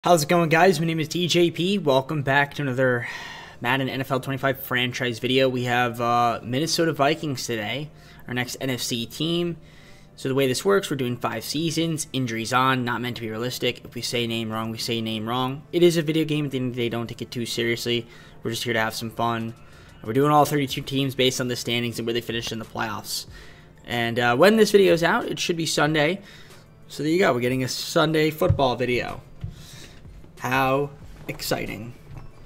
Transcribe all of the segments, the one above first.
How's it going, guys? My name is TJP. Welcome back to another Madden NFL 25 franchise video. We have Minnesota Vikings today, our next NFC team. So the way this works, we're doing 5 seasons, injuries on, not meant to be realistic. If we say name wrong, we say name wrong. It is a video game. At the end of the day, don't take it too seriously. We're just here to have some fun. We're doing all 32 teams based on the standings and where they finished in the playoffs. And when this video is out, it should be Sunday. So there you go. We're getting a Sunday football video. How exciting.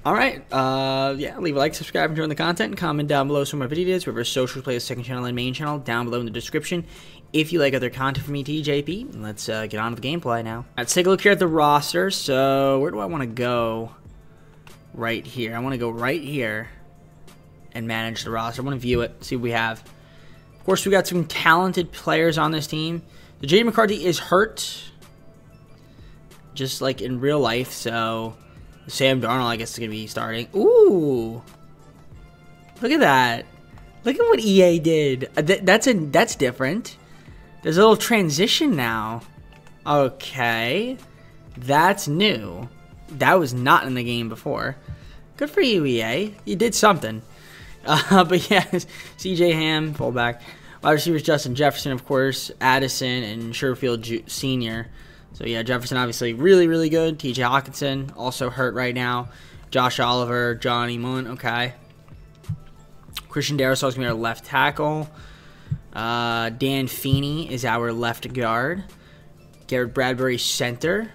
Alright, yeah, leave a like, subscribe, enjoy the content, and comment down below some more videos. We have our social play, second channel and main channel down below in the description. If you like other content from me, TJP, let's get on to the gameplay now. Let's take a look here at the roster. So, where do I want to go? Right here. I want to go right here and manage the roster. I want to view it, see what we have. Of course, we got some talented players on this team. The J.D. McCarthy is hurt, just like in real life, so Sam Darnold, I guess, is going to be starting. Ooh. Look at that. Look at what EA did. That's different. There's a little transition now. Okay. That's new. That was not in the game before. Good for you, EA. You did something. But yeah, CJ Ham, fullback. Wide receivers, Justin Jefferson, of course. Addison and Sherfield Sr. So yeah, Jefferson obviously really, really good. TJ Hawkinson also hurt right now. Josh Oliver, Johnny Munn, okay. Christian Darrisaw is going to be our left tackle. Dan Feeney is our left guard. Garrett Bradbury, center.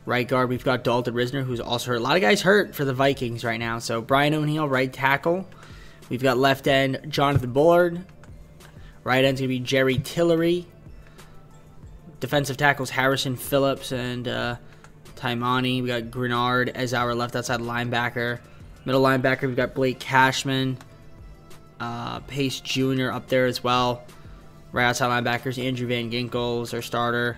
Right guard, we've got Dalton Risner, who's also hurt. A lot of guys hurt for the Vikings right now. So Brian O'Neill, right tackle. We've got left end, Jonathan Bullard. Right end's going to be Jerry Tillery. Defensive tackles, Harrison Phillips and Taimani. We got Grenard as our left outside linebacker. Middle linebacker, we've got Blake Cashman. Pace Jr. up there as well. Right outside linebackers, Andrew Van Ginkel is our starter.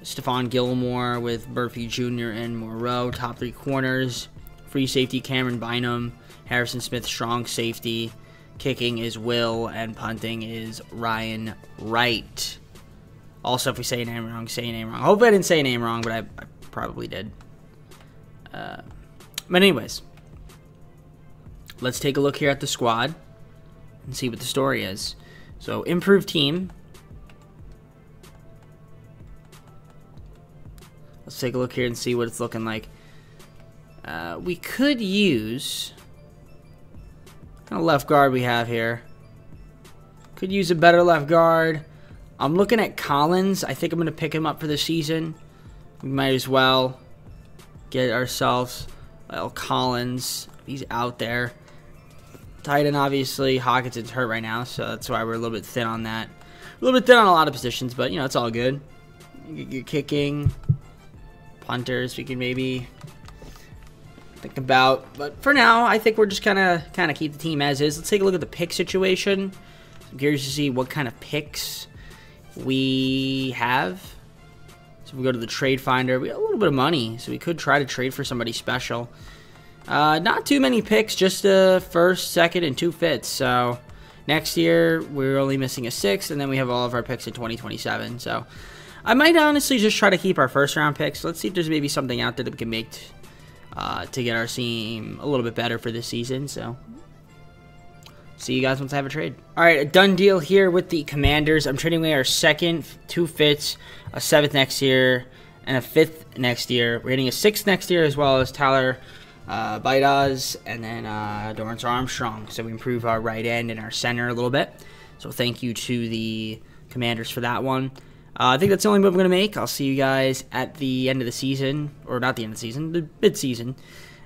Stephon Gilmore with Murphy Jr. and Moreau. Top 3 corners. Free safety, Cameron Bynum. Harrison Smith, strong safety. Kicking is Will, and punting is Ryan Wright. Also, if we say a name wrong, say a name wrong. I hope I didn't say a name wrong, but I probably did. But anyways, let's take a look here at the squad and see what the story is. So, improved team. Let's take a look here and see what it's looking like. We could use... what kind of left guard we have here? Could use a better left guard. I'm looking at Collins. I think I'm going to pick him up for the season. We might as well get ourselves Collins. He's out there. Tight end, obviously. Hawkinson's hurt right now, so that's why we're a little bit thin on that. A little bit thin on a lot of positions, but, you know, it's all good. You're kicking. Punters, we can maybe think about. But for now, I think we're just kind of keep the team as is. Let's take a look at the pick situation. I'm curious to see what kind of picks we have. So if we go to the trade finder, we got a little bit of money, so we could try to trade for somebody special. Not too many picks, just a first, second, and 2 fits. So next year we're only missing a 6th, and then we have all of our picks in 2027. So I might honestly just try to keep our first round picks. Let's see if there's maybe something out there that we can make to get our team a little bit better for this season. So see you guys once I have a trade. Alright, a done deal here with the Commanders. I'm trading away our 2nd, 2 fits, a 7th next year, and a 5th next year. We're getting a 6th next year, as well as Tyler Baidaz, and then Dorrance Armstrong. So we improve our right end and our center a little bit. So thank you to the Commanders for that one. I think that's the only move I'm going to make. I'll see you guys at the end of the season, or not the end of the season, the mid-season.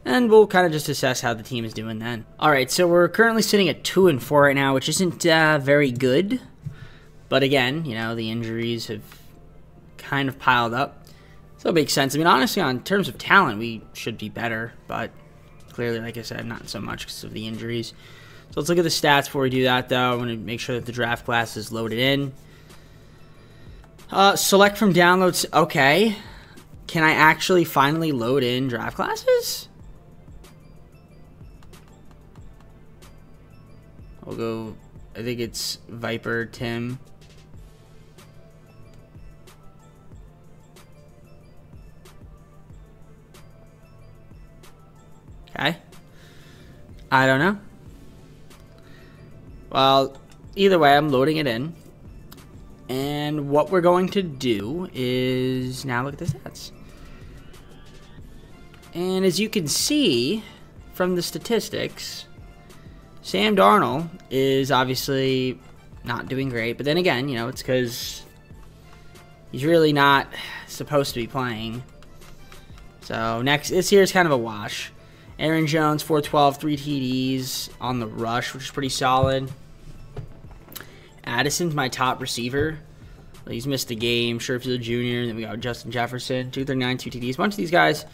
And we'll kind of just assess how the team is doing then. Alright, so we're currently sitting at 2-4 right now, which isn't very good. But again, you know, the injuries have kind of piled up. So it makes sense. I mean, honestly, on terms of talent, we should be better. But clearly, like I said, not so much because of the injuries. So let's look at the stats before we do that, though. I want to make sure that the draft class is loaded in. Select from downloads. Okay. Can I actually finally load in draft classes? I'll go, I think it's Viper Tim. Okay. I don't know. Well, either way, I'm loading it in. And what we're going to do is now look at the stats. And as you can see from the statistics, Sam Darnold is obviously not doing great. But then again, you know, it's because he's really not supposed to be playing. So this year is kind of a wash. Aaron Jones, 412, 3 TDs on the rush, which is pretty solid. Addison's my top receiver. He's missed a game. Sherfield Jr. Then we got Justin Jefferson, 239, 2 TDs. A bunch of these guys,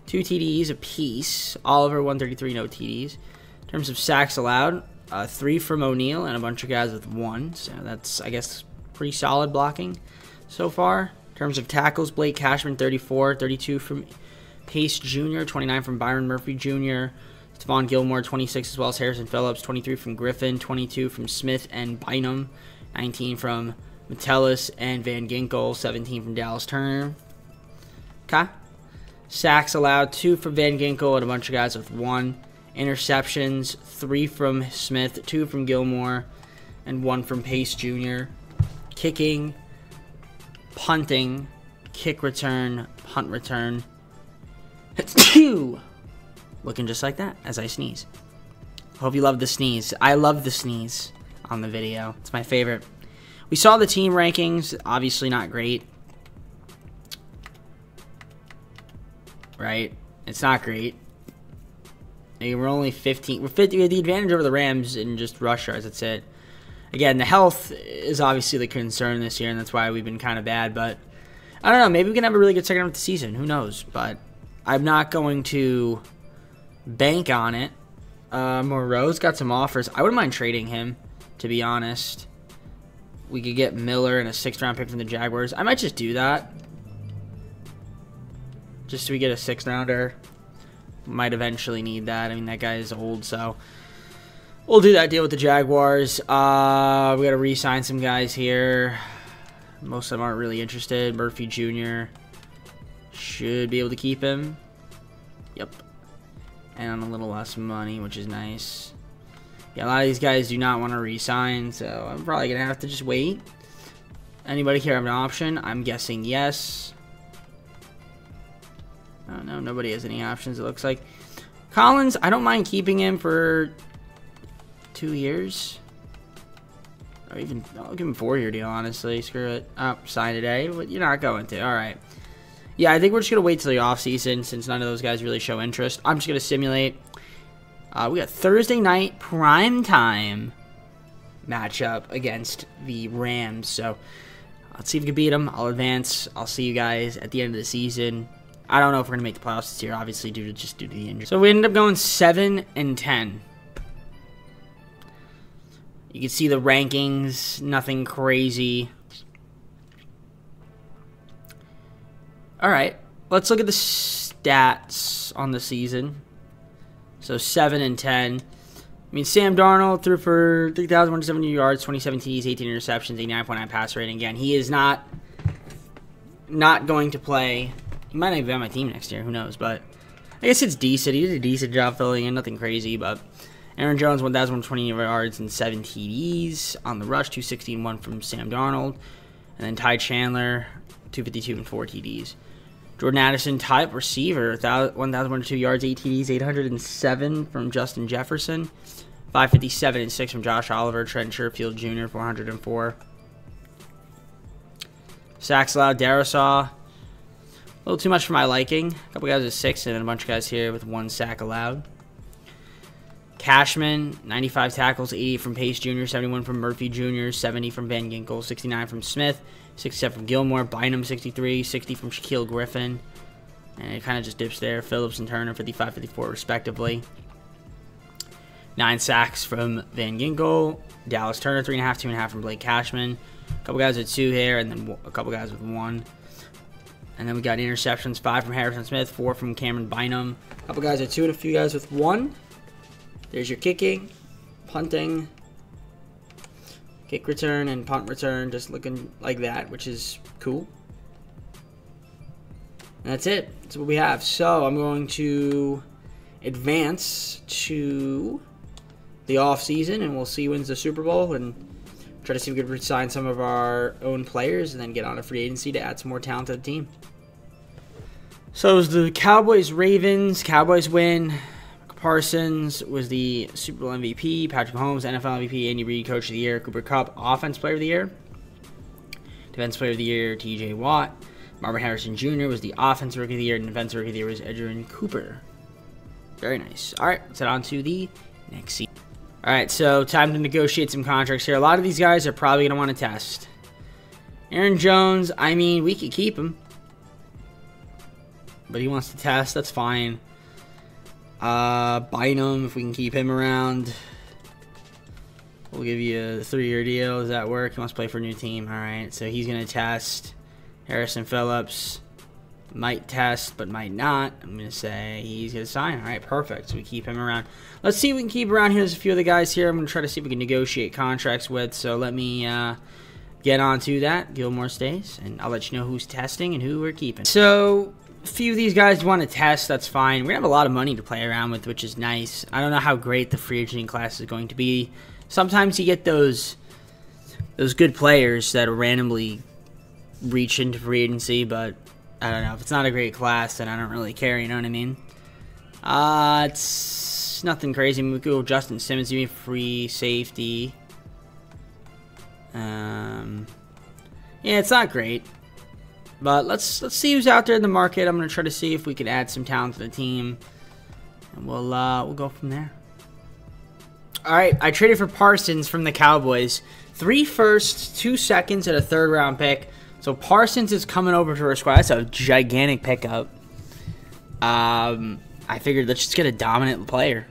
2 TDs apiece. Oliver, 133, no TDs. In terms of sacks allowed, 3 from O'Neal and a bunch of guys with 1. So that's, I guess, pretty solid blocking so far. In terms of tackles, Blake Cashman, 34, 32 from Pace Jr., 29 from Byron Murphy Jr., Stephon Gilmore, 26, as well as Harrison Phillips, 23 from Griffin, 22 from Smith and Bynum, 19 from Metellus and Van Ginkel, 17 from Dallas Turner. Okay. Sacks allowed, 2 from Van Ginkel and a bunch of guys with 1. Interceptions, 3 from Smith, 2 from Gilmore, and 1 from Pace Jr. Kicking, punting, kick return, punt return. Looking just like that as I sneeze. Hope you love the sneeze. I love the sneeze on the video. It's my favorite. We saw the team rankings. Obviously not great. Right? It's not great. I mean, we're only 15. We have the advantage over the Rams in just rush yards. That's it. Again, the health is obviously the concern this year, and that's why we've been kind of bad. But I don't know. Maybe we can have a really good second half of the season. Who knows? But I'm not going to bank on it. Moreau's got some offers. I wouldn't mind trading him, to be honest. We could get Miller and a 6th-round pick from the Jaguars. I might just do that. Just so we get a 6th-rounder. Might eventually need that. I mean, that guy is old, so we'll do that deal with the Jaguars. We got to re-sign some guys here. Most of them aren't really interested. Murphy Jr. should be able to keep him. Yep. And on a little less money, which is nice. Yeah, a lot of these guys do not want to re-sign, so I'm probably going to have to just wait. Anybody here have an option? I'm guessing yes. Oh, no, nobody has any options, it looks like. Collins, I don't mind keeping him for 2 years. Or even, I'll give him a 4-year deal, honestly. Screw it. Oh, sign today, but you're not going to. All right. Yeah, I think we're just going to wait till the offseason since none of those guys really show interest. I'm just going to simulate. We got Thursday night primetime matchup against the Rams. So let's see if we can beat them. I'll advance. I'll see you guys at the end of the season. I don't know if we're going to make the playoffs this year, obviously, due to the injury. So we ended up going 7-10. You can see the rankings. Nothing crazy. All right, let's look at the stats on the season. So 7-10. I mean, Sam Darnold threw for 3,170 yards, 27 TDs, 18 interceptions, 89.9 pass rating. Again, he is not going to play. He might not even be on my team next year. Who knows? But I guess it's decent. He did a decent job filling in. Nothing crazy, but Aaron Jones, 1,120 yards and 7 TDs on the rush, 216-1 from Sam Darnold, and then Ty Chandler, 252 and 4 TDs. Jordan Addison, type receiver, 1,102 yards, 8 TDs, 807 from Justin Jefferson, 557 and 6 from Josh Oliver. Trent Sherfield Jr., 404. Sacks allowed, Darisaw, a little too much for my liking. A couple guys with 6 and then a bunch of guys here with 1 sack allowed. Cashman, 95 tackles, 80 from Pace Jr., 71 from Murphy Jr., 70 from Van Ginkel, 69 from Smith, 67 from Gilmore, Bynum 63, 60 from Shaquille Griffin, and it kind of just dips there. Phillips and Turner 55, 54 respectively. 9 sacks from Van Ginkel, Dallas Turner 3.5, 2.5 from Blake Cashman, a couple guys with 2 here, and then a couple guys with 1. And then we got interceptions, 5 from Harrison Smith, 4 from Cameron Bynum, a couple guys with 2 and a few guys with 1. There's your kicking, punting, kick return, and punt return, just looking like that, which is cool. And that's it. That's what we have. So I'm going to advance to the offseason, and we'll see who wins the Super Bowl, and try to see if we could sign some of our own players and then get on a free agency to add some more talent to the team. So it was the Cowboys-Ravens. Cowboys win. Parsons was the Super Bowl MVP. Patrick Mahomes, NFL MVP. Andy Reid, Coach of the Year. Cooper Kupp, Offense Player of the Year. Defense Player of the Year, T.J. Watt. Marvin Harrison Jr. was the Offensive Rookie of the Year, and Defensive Rookie of the Year was Edgerrin Cooper. Very nice. All right, let's head on to the next season. All right, so time to negotiate some contracts here. A lot of these guys are probably going to want to test. Aaron Jones, I mean, we could keep him. But he wants to test, that's fine. Bynum, if we can keep him around. We'll give you a 3-year deal. Does that work? He wants to play for a new team. All right, so he's going to test. Harrison Phillips might test, but might not. I'm going to say he's going to sign. All right, perfect. So we keep him around. Let's see if we can keep around here. There's a few of the guys here I'm going to try to see if we can negotiate contracts with. So let me get on to that. Gilmore stays, and I'll let you know who's testing and who we're keeping. So a few of these guys want to test. That's fine. We're going to have a lot of money to play around with, which is nice. I don't know how great the free agent class is going to be. Sometimes you get those good players that randomly reach into free agency, but I don't know. If it's not a great class, then I don't really care, you know what I mean? It's nothing crazy. We could go Justin Simmons, give me free safety. Yeah, it's not great. But let's see who's out there in the market. I'm going to try to see if we can add some talent to the team. And we'll go from there. Alright, I traded for Parsons from the Cowboys. 3 firsts, 2 seconds, and a 3rd round pick. So Parsons is coming over to our squad. That's a gigantic pickup. I figured let's just get a dominant player.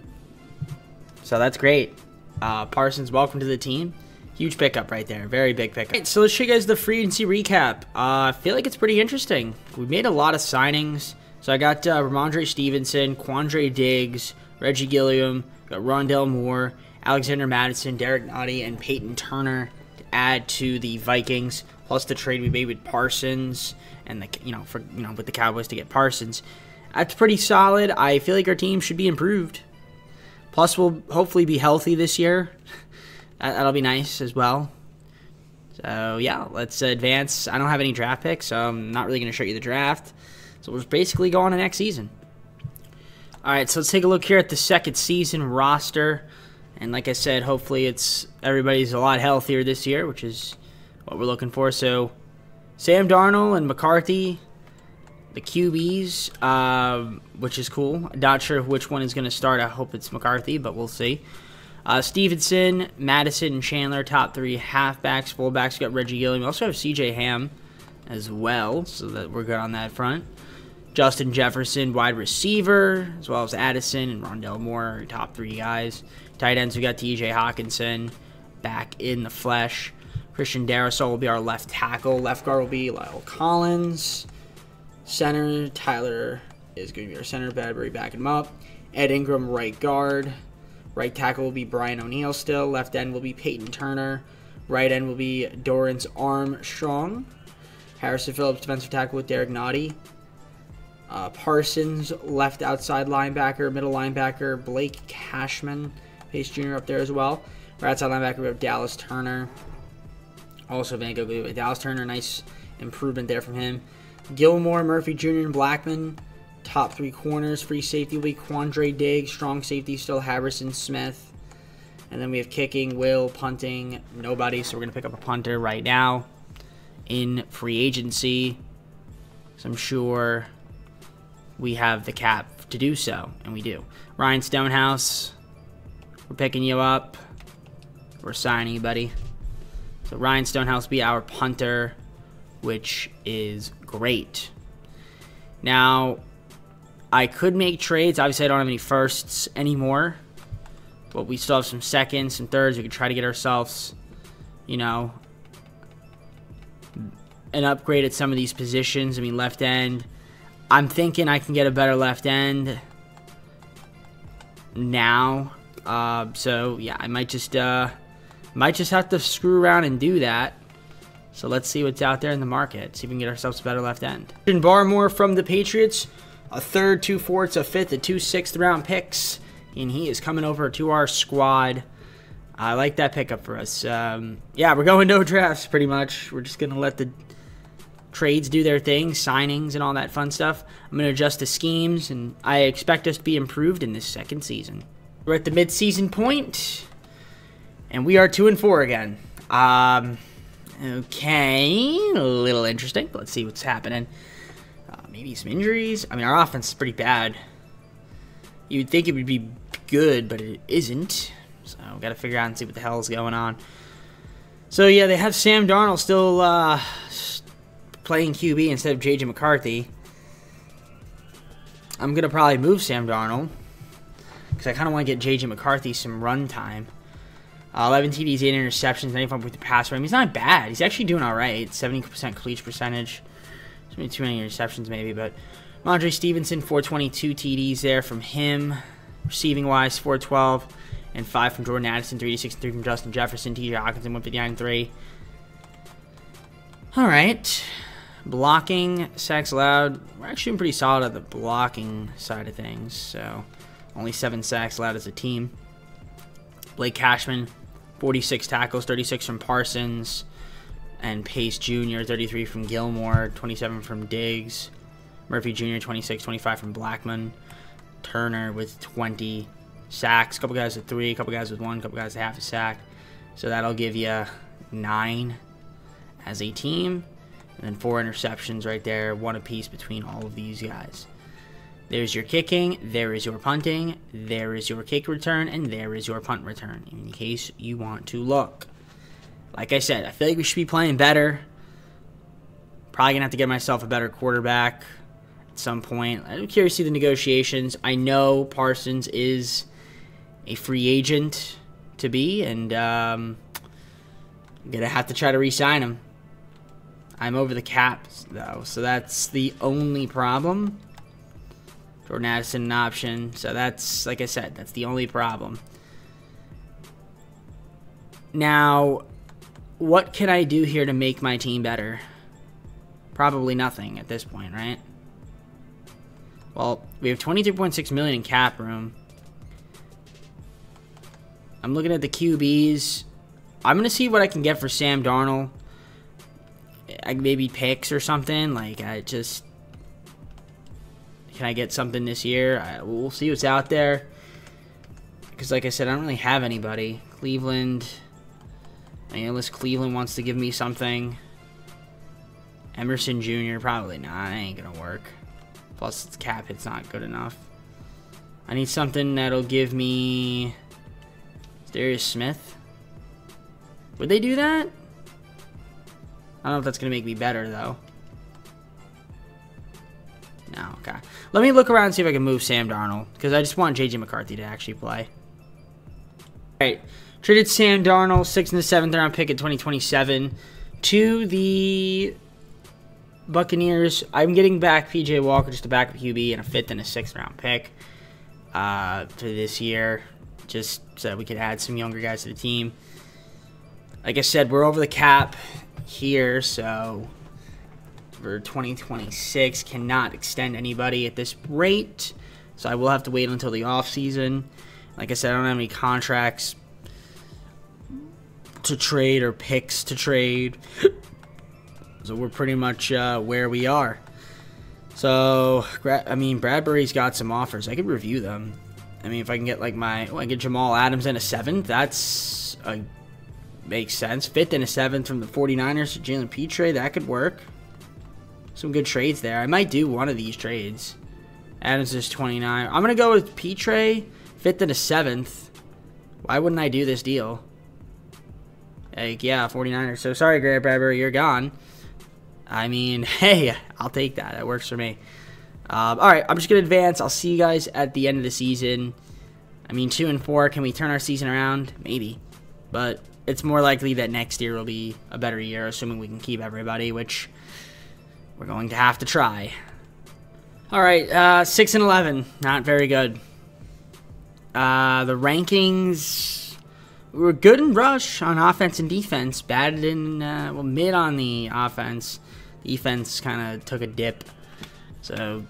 So that's great. Parsons, welcome to the team. Huge pickup right there. Very big pickup. Right, so let's show you guys the free agency recap. I feel like it's pretty interesting. We made a lot of signings. So I got Ramondre Stevenson, Quandre Diggs, Reggie Gilliam, got Rondell Moore, Alexander Mattison, Derek Nottie, and Peyton Turner to add to the Vikings. Plus the trade we made with Parsons and with the Cowboys to get Parsons. That's pretty solid. I feel like our team should be improved. Plus we'll hopefully be healthy this year. That'll be nice as well. So yeah, let's advance. I don't have any draft picks, so I'm not really going to show you the draft. So we'll just basically go on to next season. Alright, so let's take a look here at the second season roster. And like I said, hopefully everybody's a lot healthier this year, which is what we're looking for. So Sam Darnold and McCarthy, the QBs, which is cool. Not sure which one is going to start. I hope it's McCarthy, but we'll see. Stevenson, Madison, and Chandler, top 3 halfbacks. Fullbacks, we got Reggie Gilliam. We also have C.J. Ham as well, so that we're good on that front. Justin Jefferson, wide receiver, as well as Addison and Rondell Moore, top 3 guys. Tight ends, we got T.J. Hawkinson back in the flesh. Christian Darrisaw will be our left tackle. Left guard will be Lyle Collins. Center, Tyler is going to be our center. Badbury backing him up. Ed Ingram, right guard. Right tackle will be Brian O'Neill still. Left end will be Peyton Turner. Right end will be Dorrance Armstrong. Harrison Phillips, defensive tackle with Derek Nottie. Parsons, left outside linebacker. Middle linebacker, Blake Cashman. Pace Jr. up there as well. Right outside linebacker, we have Dallas Turner. Also, Van Gogh with Dallas Turner. Nice improvement there from him. Gilmore, Murphy Jr., and Blackman. Top 3 corners. Free safety will be Quandre Diggs. Strong safety still Harrison Smith. And then we have kicking, Will, punting, nobody. So we're going to pick up a punter right now in free agency. So I'm sure we have the cap to do so, and we do. Ryan Stonehouse, we're picking you up. We're signing you, buddy. So Ryan Stonehouse will be our punter, which is great. Now, I could make trades. Obviously, I don't have any firsts anymore. But we still have some seconds, some thirds. We could try to get ourselves, an upgrade at some of these positions. I mean, left end. I'm thinking I can get a better left end now. So, yeah, I might just have to screw around and do that. So let's see what's out there in the market. See if we can get ourselves a better left end. Barmore from the Patriots. a third, 2 fourths, a fifth, and 2 sixth-round picks, and he is coming over to our squad. I like that pickup for us. Yeah, we're going no drafts pretty much. We're just gonna let the trades do their thing, signings and all that fun stuff. I'm gonna adjust the schemes, and I expect us to be improved in this second season. We're at the mid-season point, and we are 2-4 again. Okay, a little interesting. Let's see what's happening. Maybe some injuries. I mean, our offense is pretty bad. You'd think it would be good, but it isn't. So, got to figure out and see what the hell is going on. So, yeah, they have Sam Darnold still playing QB instead of J.J. McCarthy. I'm going to probably move Sam Darnold because I kind of want to get J.J. McCarthy some run time. 11 TDs, 8 interceptions, 95 with the pass rate. He's not bad. He's actually doing all right. 70% completion percentage. Maybe too many interceptions, maybe. But Mondre Stevenson, 422 TDs there from him. Receiving-wise, 412. And 5 from Jordan Addison, 386 and 3 from Justin Jefferson. T.J. Hawkinson, 159 and 3. All right. Blocking, sacks allowed. We're actually pretty solid at the blocking side of things. So, only 7 sacks allowed as a team. Blake Cashman, 46 tackles, 36 from Parsons. And Pace Jr., 33 from Gilmore, 27 from Diggs. Murphy Jr., 26, 25 from Blackman. Turner with 20 sacks. A couple guys with 3, a couple guys with 1, a couple guys with half a sack. So that'll give you 9 as a team. And then 4 interceptions right there, 1 apiece between all of these guys. There's your kicking, there is your punting, there is your kick return, and there is your punt return, in case you want to look. Like I said, I feel like we should be playing better. Probably going to have to get myself a better quarterback at some point. I'm curious to see the negotiations. I know Parsons is a free agent to be, and I'm going to have to try to re-sign him. I'm over the cap, though, so that's the only problem. Jordan Addison, an option. So that's, like I said, that's the only problem. Now, what can I do here to make my team better? Probably nothing at this point, right? Well, we have $23.6 million in cap room. I'm looking at the QBs. I'm going to see what I can get for Sam Darnold. Maybe picks or something. Like, can I get something this year? We'll see what's out there. Because, like I said, I don't really have anybody. Cleveland. Unless Cleveland wants to give me something. Emerson Jr., probably not. That ain't going to work. Plus, its cap hit's not good enough. I need something that'll give me Darius Smith. Would they do that? I don't know if that's going to make me better, though. No, okay. Let me look around and see if I can move Sam Darnold, because I just want J.J. McCarthy to actually play. Alright, traded Sam Darnold, 6th and 7th round pick in 2027 to the Buccaneers. I'm getting back P.J. Walker, just a backup QB, and a 5th and a 6th round pick for this year, just so we could add some younger guys to the team. Like I said, we're over the cap here, so for 2026 cannot extend anybody at this rate, so I will have to wait until the offseason. Like I said, I don't have any contracts to trade or picks to trade, so we're pretty much where we are. So I mean, Bradbury's got some offers. I could review them. I mean, if I can get like I get Jamal Adams in a 7th, that's makes sense. 5th and a 7th from the 49ers to Jalen Petre, that could work. Some good trades there. I might do one of these trades. Adams is 29. I'm going to go with Petre, 5th and a 7th. Why wouldn't I do this deal? Like, yeah, 49ers. So sorry, Grant Bradbury, you're gone. I mean, hey, I'll take that. That works for me. All right, I'm just going to advance. I'll see you guys at the end of the season. I mean, 2-4. Can we turn our season around? Maybe. But it's more likely that next year will be a better year, assuming we can keep everybody, which we're going to have to try. All right, 6 and 11, not very good. The rankings were good in rush on offense and defense, bad in well, mid on the offense. Defense kind of took a dip, so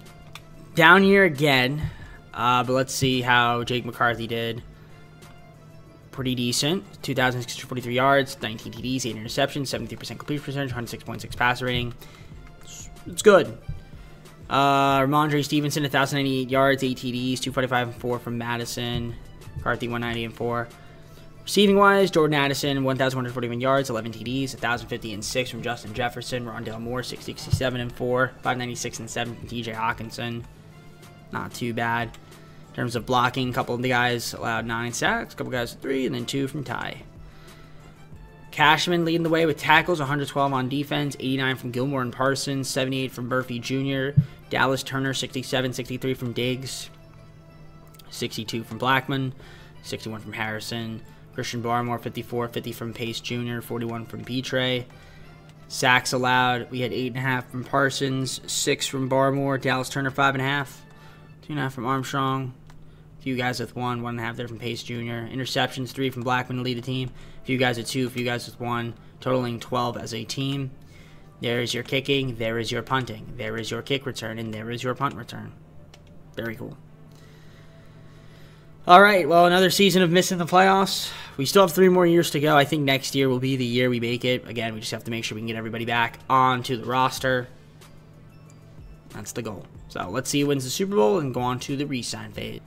down year again, but let's see how Jake McCarthy did. Pretty decent. 2,643 yards, 19 TDs, 8 interceptions, 73% completion percentage, 106.6 passer rating. It's good. Ramondre Stevenson, 1,098 yards, 8 TDs, 245 and 4 from Madison. McCarthy, 190 and 4. Receiving wise, Jordan Addison, 1,141 yards, 11 TDs, 1,050 and 6 from Justin Jefferson. Rondale Moore, 667 and 4, 596 and 7 from TJ Hawkinson. Not too bad. In terms of blocking, a couple of the guys allowed 9 sacks, a couple guys 3, and then 2 from Ty. Cashman leading the way with tackles, 112 on defense, 89 from Gilmore and Parsons, 78 from Murphy Jr., Dallas Turner, 67, 63 from Diggs, 62 from Blackman, 61 from Harrison, Christian Barmore, 54, 50 from Pace Jr., 41 from Petre. Sacks allowed, we had 8.5 from Parsons, 6 from Barmore, Dallas Turner, 5.5, 2.5 from Armstrong, a few guys with 1, 1.5 there from Pace Jr. Interceptions, 3 from Blackman to lead the team, a few guys with 2, a few guys with 1, totaling 12 as a team. There is your kicking, there is your punting, there is your kick return, and there is your punt return. Very cool. All right, well, another season of missing the playoffs. We still have 3 more years to go. I think next year will be the year we make it. Again, we just have to make sure we can get everybody back onto the roster. That's the goal. So let's see who wins the Super Bowl and go on to the re-sign phase.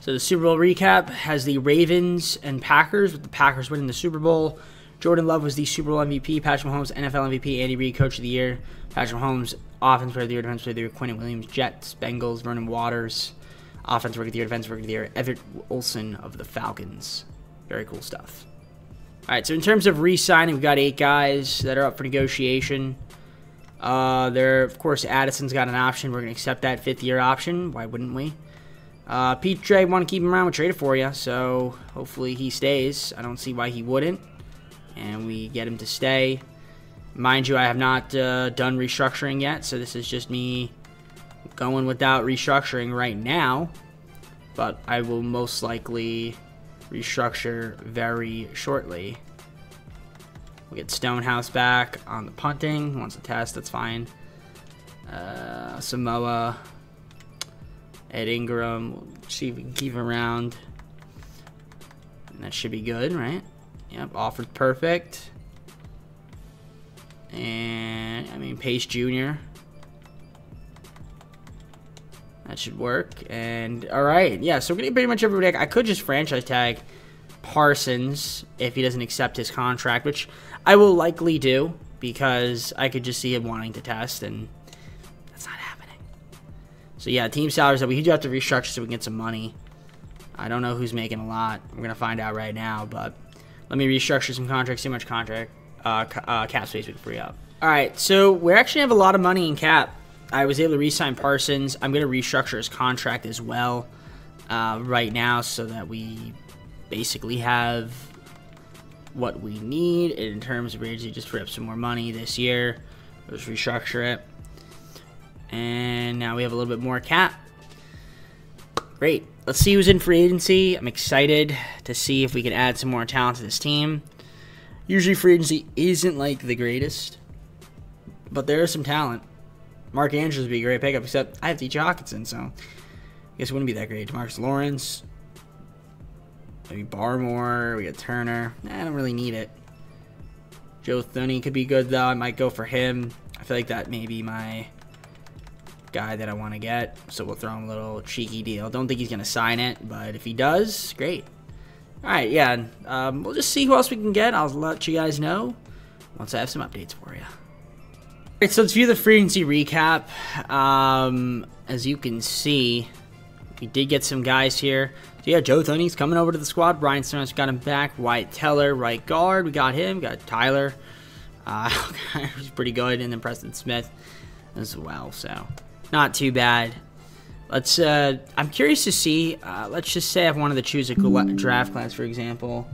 So the Super Bowl recap has the Ravens and Packers, with the Packers winning the Super Bowl. Jordan Love was the Super Bowl MVP. Patrick Mahomes, NFL MVP. Andy Reid, Coach of the Year. Patrick Mahomes, Offensive Player of the Year. Defensive Player of the Year. Quentin Williams, Jets. Bengals, Vernon Waters. Offensive Rookie of the Year. Defensive Rookie of the Year. Everett Olsen of the Falcons. Very cool stuff. All right, so in terms of re-signing, we've got 8 guys that are up for negotiation. Of course, Addison's got an option. We're going to accept that 5th-year option. Why wouldn't we? Petre, want to keep him around. We traded for you, so hopefully he stays. I don't see why he wouldn't. And we get him to stay. Mind you, I have not done restructuring yet, so this is just me going without restructuring right now. But I will most likely restructure very shortly. We get Stonehouse back on the punting. Wants a test, that's fine. Samoa, Ed Ingram. We'll see if we can keep him around. And that should be good, right? Yep, offered perfect. And, I mean, Pace Jr. That should work. And, alright, yeah, so we're getting pretty much everybody. I could just franchise tag Parsons if he doesn't accept his contract, which I will likely do, because I could just see him wanting to test, and that's not happening. So, yeah, team salaries that we do have to restructure so we can get some money. I don't know who's making a lot. We're going to find out right now, but let me restructure some contracts, see how much contract cap space we can free up. All right, so we actually have a lot of money in cap. I was able to re-sign Parsons. I'm going to restructure his contract as well right now so that we basically have what we need in terms of just free up some more money this year. Let's restructure it. And now we have a little bit more cap. Great. Let's see who's in free agency. I'm excited to see if we can add some more talent to this team. Usually free agency isn't like the greatest, but there is some talent. Mark Andrews would be a great pickup, except I have TJ Hawkinson, so I guess it wouldn't be that great. Demarcus Lawrence, maybe Barmore, we got Turner. I don't really need it. Joe Thuney could be good, though. I might go for him. I feel like that may be my guy that I want to get, so we'll throw him a little cheeky deal. Don't think he's going to sign it, but if he does, great. Alright, yeah, we'll just see who else we can get. I'll let you guys know once I have some updates for you. Alright, so let's view the free agency recap. As you can see, we did get some guys here. So yeah, Joe Thuney's coming over to the squad. Brian Stonehouse got him back. Wyatt Teller, right guard, we got him. We got Tyler, who's pretty good, and then Preston Smith as well, so not too bad. Let's, I'm curious to see, let's just say I wanted to choose a draft class, for example.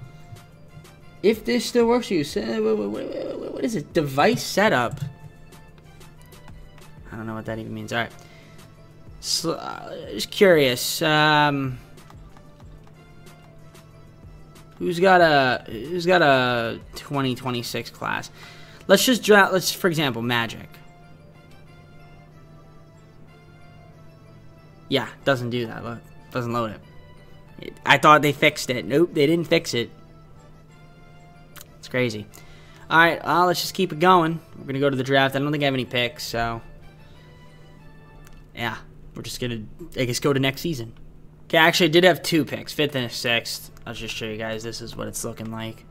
If this still works for you, what is it? Device setup. I don't know what that even means. All right. So, just curious. Who's got a 2026 class? Let's just draft, for example, Magic. Yeah, doesn't do that. Look, doesn't load it. I thought they fixed it. Nope, they didn't fix it. It's crazy. All right, let's just keep it going. We're gonna go to the draft. I don't think I have any picks, so yeah, we're just gonna, I guess, go to next season. Okay, actually, I did have 2 picks, 5th and 6th. I'll just show you guys. This is what it's looking like.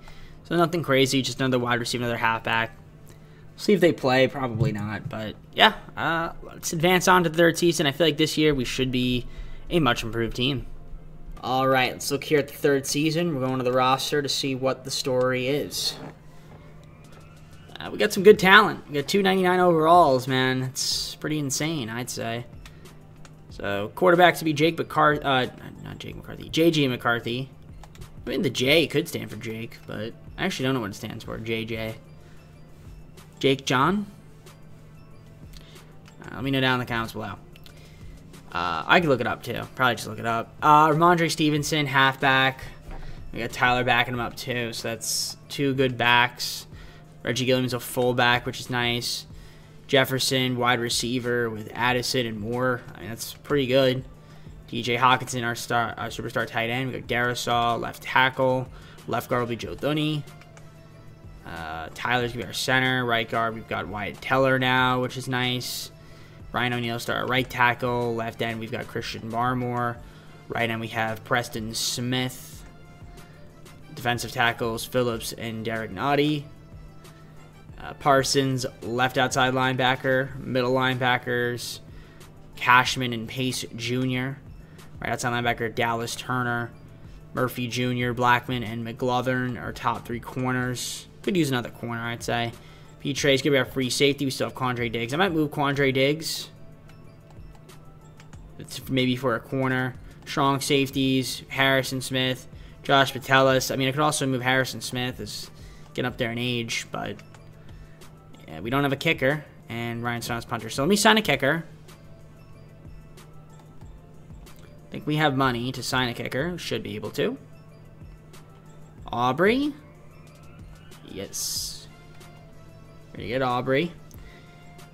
So nothing crazy, just another wide receiver, another halfback. See if they play. Probably not, but yeah. Let's advance on to the 3rd season. I feel like this year we should be a much improved team. All right, let's look here at the 3rd season. We're going to the roster to see what the story is. We got some good talent. We got 299 overalls, man. It's pretty insane, I'd say. So quarterback to be Jake McCarthy. Not Jake McCarthy. JJ McCarthy. I mean, the J could stand for Jake, but I actually don't know what it stands for. JJ. Jake John? Let me know down in the comments below. I could look it up too. Probably just look it up. Ramondre Stevenson, halfback. We got Tyler backing him up too, so that's 2 good backs. Reggie Gilliam's a fullback, which is nice. Jefferson, wide receiver with Addison and Moore. I mean, that's pretty good. DJ Hawkinson, our superstar tight end. We got Darisaw, left tackle. Left guard will be Joe Thuney. Tyler's going to be our center. Right guard, we've got Wyatt Teller now, which is nice. Ryan O'Neal start right tackle. Left end, we've got Christian Barmore. Right end, we have Preston Smith. Defensive tackles, Phillips and Derek Noddy. Parsons, left outside linebacker. Middle linebackers, Cashman and Pace Jr. Right outside linebacker, Dallas Turner. Murphy Jr., Blackman, and McGlovern are top 3 corners. Could use another corner, I'd say. Petray's going to be our free safety. We still have Quandre Diggs. I might move Quandre Diggs. It's maybe for a corner. Strong safeties, Harrison Smith, Josh Patelis. I mean, I could also move Harrison Smith as getting up there in age, but yeah, we don't have a kicker, and Ryan Stone's punter. So let me sign a kicker. I think we have money to sign a kicker. Should be able to. Aubrey. Yes. Pretty good, Aubrey.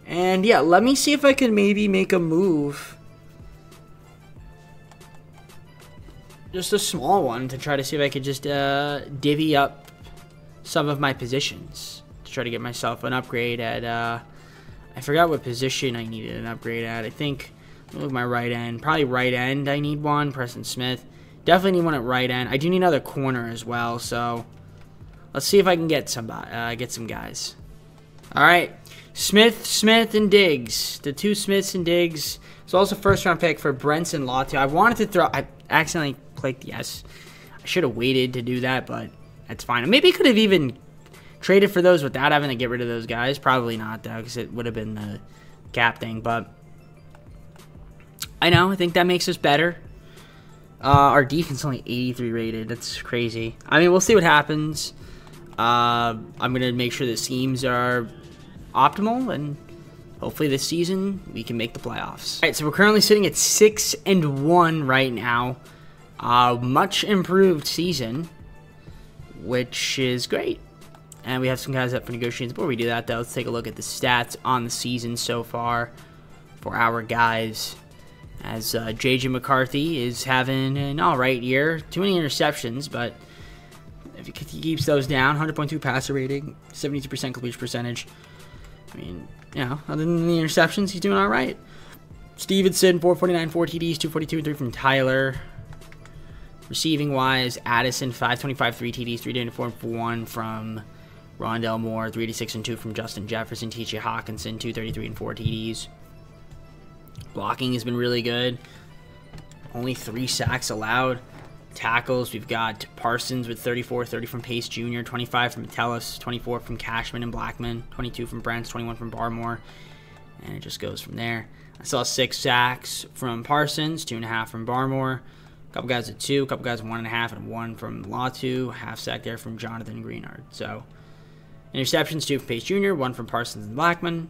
And yeah, let me see if I can maybe make a move. Just a small one to try to see if I could just divvy up some of my positions. To try to get myself an upgrade at, I forgot what position I needed an upgrade at. I think, look at my right end. Probably right end I need one. Preston Smith. Definitely need one at right end. I do need another corner as well, so let's see if I can get some guys. All right, Smith, and Diggs. The 2 Smiths and Diggs. It's also first round pick for Brenson Latu. I wanted to throw. I accidentally clicked yes. I should have waited to do that, but that's fine. Maybe I could have even traded for those without having to get rid of those guys. Probably not though, because it would have been the cap thing. But I know. I think that makes us better. Our defense is only 83 rated. That's crazy. I mean, we'll see what happens. I'm going to make sure the schemes are optimal, and hopefully this season we can make the playoffs. All right, so we're currently sitting at 6-1 right now. Much improved season, which is great. And we have some guys up for negotiations. Before we do that, though, let's take a look at the stats on the season so far for our guys. As JJ McCarthy is having an alright year. Too many interceptions, but if he keeps those down, 100.2 passer rating, 72% completion percentage. I mean, you know, other than the interceptions, he's doing alright. Stevenson, 449, 4 TDs, 242 and 3 from Tyler. Receiving wise, Addison, 525, 3 TDs, 394 and 1 from Rondell Moore, 386 and 2 from Justin Jefferson. TJ Hawkinson, 233 and 4 TDs. Blocking has been really good. Only 3 sacks allowed. Tackles, we've got Parsons with 34, 30 from Pace Jr., 25 from Metellus, 24 from Cashman and Blackman, 22 from Brents, 21 from Barmore, and it just goes from there. I saw 6 sacks from Parsons, 2.5 from Barmore, a couple guys at 2, a couple guys at 1.5, and 1 from Latu, half sack there from Jonathan Greenard. So, interceptions, 2 from Pace Jr., 1 from Parsons and Blackman.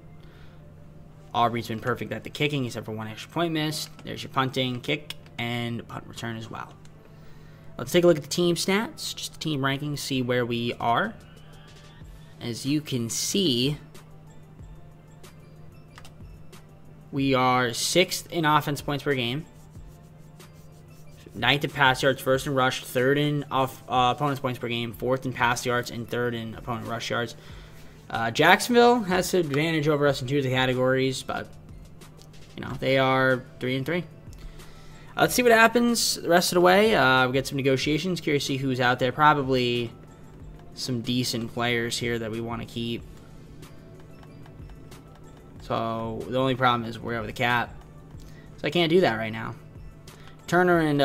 Aubrey's been perfect at the kicking, except for 1 extra point missed. There's your punting, kick, and punt return as well. Let's take a look at the team stats, just the team rankings, see where we are. As you can see, we are 6th in offense points per game, 9th in pass yards, 1st in rush, 3rd in opponent's points per game, 4th in pass yards, and 3rd in opponent rush yards. Jacksonville has the advantage over us in 2 of the categories, but you know they are 3-3. Let's see what happens the rest of the way. We get some negotiations. Curious to see who's out there. Probably some decent players here that we want to keep. So the only problem is we're over the cap, so I can't do that right now. Turner and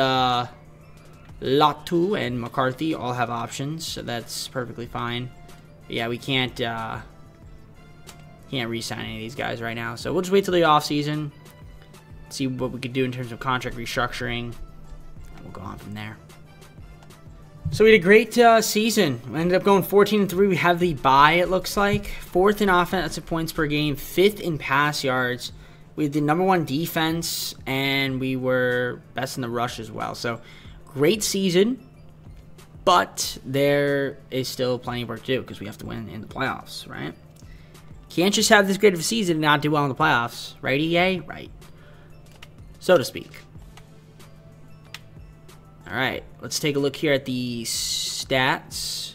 Latu and McCarthy all have options, so that's perfectly fine. But yeah, we can't re-sign any of these guys right now. So we'll just wait till the offseason, see what we could do in terms of contract restructuring, and we'll go on from there. So we had a great season. We ended up going 14-3. We have the bye, it looks like. 4th in offensive points per game, 5th in pass yards. We had the #1 defense, and we were best in the rush as well. So great season, but there is still plenty of work to do because we have to win in the playoffs, right? Can't just have this great of a season and not do well in the playoffs, right, EA? Right. So to speak. All right, let's take a look here at the stats.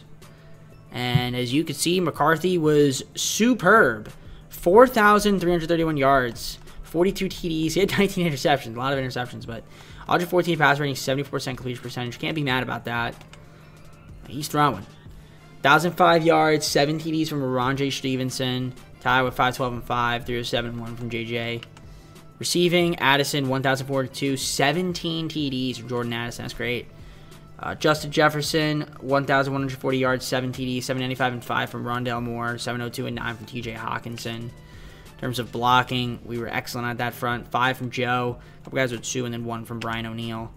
And as you can see, McCarthy was superb. 4,331 yards, 42 TDs. He had 19 interceptions, a lot of interceptions, but 114 pass rating, 74% completion percentage. Can't be mad about that. He's throwing. 1,005 yards, 7 TDs from J. Stevenson. Tied with 512 and 5, 307 and 1 from JJ. Receiving, Addison, 1,042, 17 TDs from Jordan Addison. That's great. Justin Jefferson, 1,140 yards, 7 TDs, 795 and 5 from Rondale Moore, 702 and 9 from TJ Hawkinson. In terms of blocking, we were excellent at that front. 5 from Joe, a couple guys with 2, and then 1 from Brian O'Neill.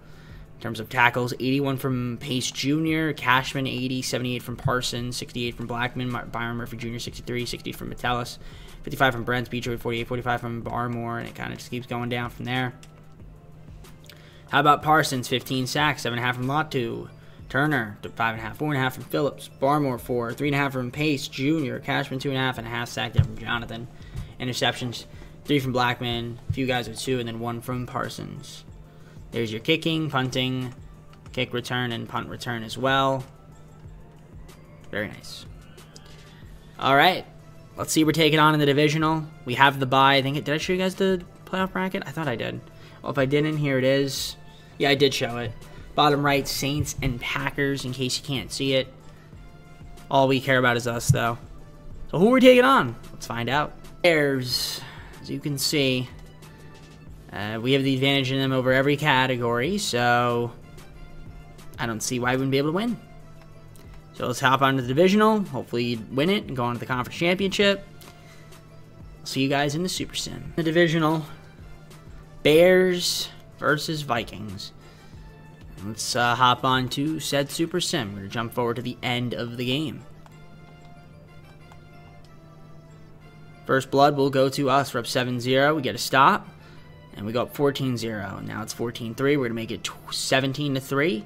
In terms of tackles, 81 from Pace Jr., Cashman 80, 78 from Parsons, 68 from Blackman, Byron Murphy Jr. 63, 60 from Metellus, 55 from Brent, Beecher 48, 45 from Barmore, and it kind of just keeps going down from there. How about Parsons? 15 sacks, 7.5 from Latu. Turner, 5.5, 4.5 from Phillips. Barmore, 4, 3.5 from Pace Jr., Cashman 2.5, and a half sack there from Jonathan. Interceptions, 3 from Blackman, a few guys with 2, and then 1 from Parsons. There's your kicking, punting, kick return, and punt return as well. Very nice. All right. Let's see, we're taking on in the divisional. We have the bye. Did I show you guys the playoff bracket? I thought I did. Well, if I didn't, here it is. Yeah, I did show it. Bottom right, Saints and Packers, in case you can't see it. All we care about is us, though. So who are we taking on? Let's find out. Bears, as you can see. We have the advantage in them over every category, so I don't see why we wouldn't be able to win. So let's hop on to the divisional, hopefully win it, and go on to the conference championship. See you guys in the Super Sim. The divisional, Bears versus Vikings. Let's hop on to said Super Sim. We're going to jump forward to the end of the game. First blood will go to us. We're up 7-0. We get a stop. And we go up 14-0. Now it's 14-3. We're going to make it 17-3.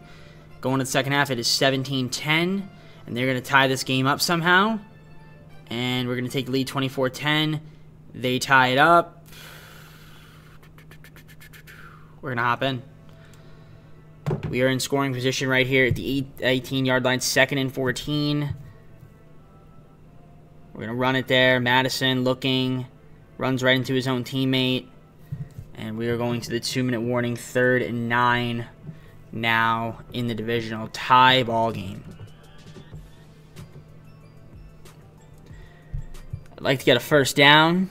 Going to the second half, it is 17-10. And they're going to tie this game up somehow. And we're going to take the lead 24-10. They tie it up. We're going to hop in. We are in scoring position right here at the 18-yard line, 2nd and 14. We're going to run it there. Madison looking. Runs right into his own teammate. And we are going to the 2-minute warning, 3rd and 9 now in the divisional tie ball game. I'd like to get a first down,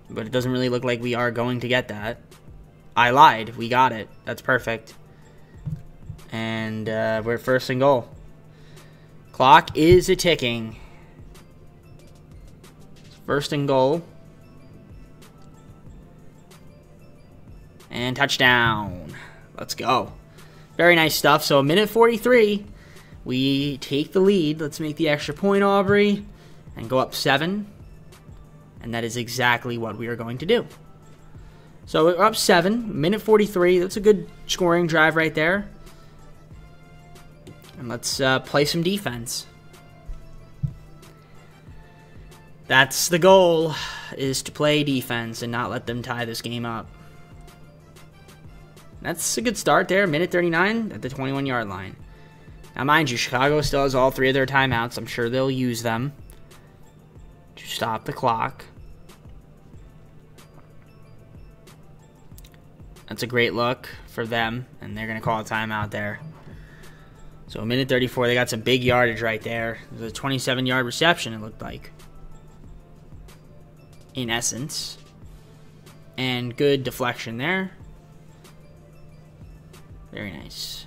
but it doesn't really look like we are going to get that. I lied. We got it. That's perfect. And we're at 1st and goal. Clock is a-ticking. 1st and goal. And touchdown. Let's go. Very nice stuff. So, a minute 43. We take the lead. Let's make the extra point, Aubrey. And go up 7. And that is exactly what we are going to do. So, we're up 7. Minute 43. That's a good scoring drive right there. And let's play some defense. That's the goal, is to play defense and not let them tie this game up. That's a good start there. Minute 39 at the 21-yard line. Now, mind you, Chicago still has all 3 of their timeouts. I'm sure they'll use them to stop the clock. That's a great look for them, and they're going to call a timeout there. So, a minute 34, they got some big yardage right there. It was a 27-yard reception, it looked like, in essence. And good deflection there. Very nice.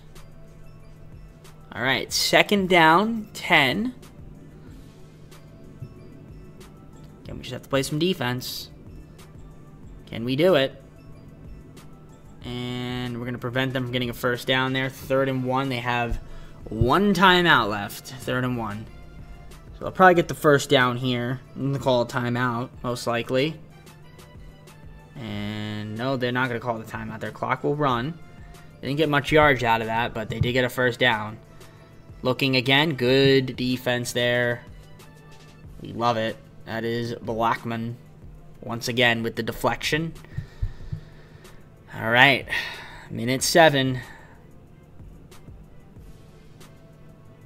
All right, 2nd down, 10. Again, we just have to play some defense. Can we do it? And we're going to prevent them from getting a first down there. 3rd and 1. They have 1 timeout left. 3rd and 1. So they'll probably get the first down here. And they'll call a timeout, most likely. And no, they're not going to call the timeout. Their clock will run. They didn't get much yardage out of that, but they did get a first down. Looking again, good defense there. We love it. That is Blackman once again with the deflection. All right, minute 7.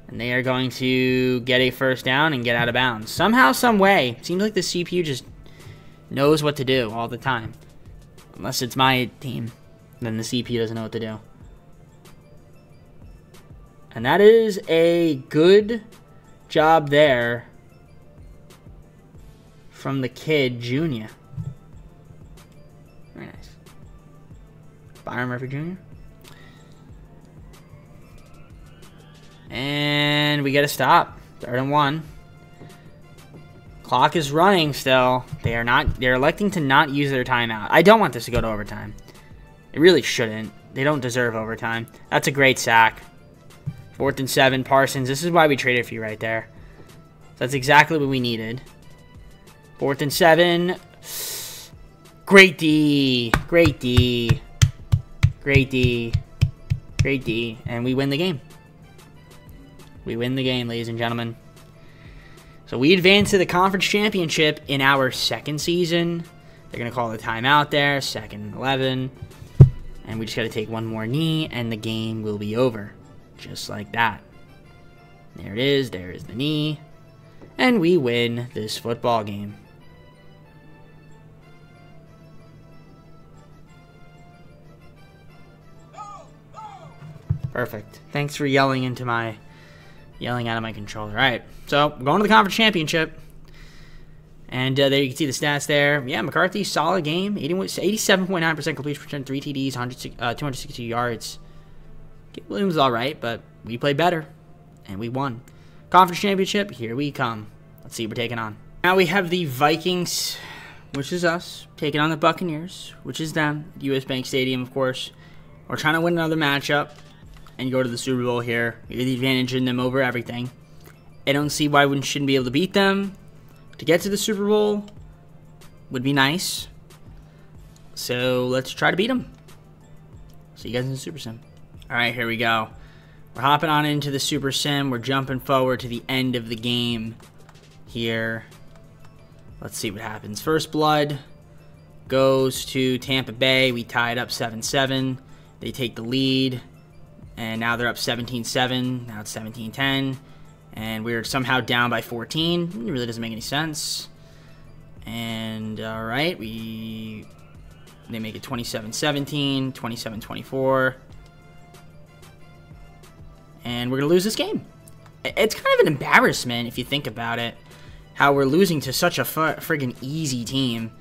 And they are going to get a first down and get out of bounds. Somehow, some way. Seems like the CPU just knows what to do all the time. Unless it's my team, then the CPU doesn't know what to do. And that is a good job there from the kid, Junior. Very nice. Byron Murphy Jr. And we get a stop. 3rd and 1. Clock is running still. They're electing to not use their timeout. I don't want this to go to overtime. It really shouldn't. They don't deserve overtime. That's a great sack. 4th and 7, Parsons. This is why we traded for you right there. That's exactly what we needed. 4th and 7. Great D. Great D. Great D. Great D. And we win the game. We win the game, ladies and gentlemen. So we advance to the conference championship in our 2nd season. They're going to call the timeout there. 2nd and 11. And we just got to take one more knee, and the game will be over. Just like that. There it is. There is the knee. And we win this football game. Perfect. Thanks for yelling out of my controller. All right. So, we're going to the conference championship. And there you can see the stats there. Yeah, McCarthy, solid game. 87.9% completion percent, 3 TDs, 260 yards. Williams was all right, but we played better, and we won. Conference championship, here we come. Let's see what we're taking on. Now we have the Vikings, which is us, taking on the Buccaneers, which is them. US Bank Stadium, of course. We're trying to win another matchup and go to the Super Bowl here. We have the advantage in them over everything. I don't see why we shouldn't be able to beat them. To get to the Super Bowl would be nice. So let's try to beat them. See you guys in the Super Sim. All right, here we go. We're hopping on into the Super Sim. We're jumping forward to the end of the game here. Let's see what happens. First blood goes to Tampa Bay. We tie it up 7-7. They take the lead, and now they're up 17-7. Now it's 17-10, and we're somehow down by 14. It really doesn't make any sense. And, all right, they make it 27-17, 27-24. And we're going to lose this game. It's kind of an embarrassment if you think about it, how we're losing to such a friggin' easy team.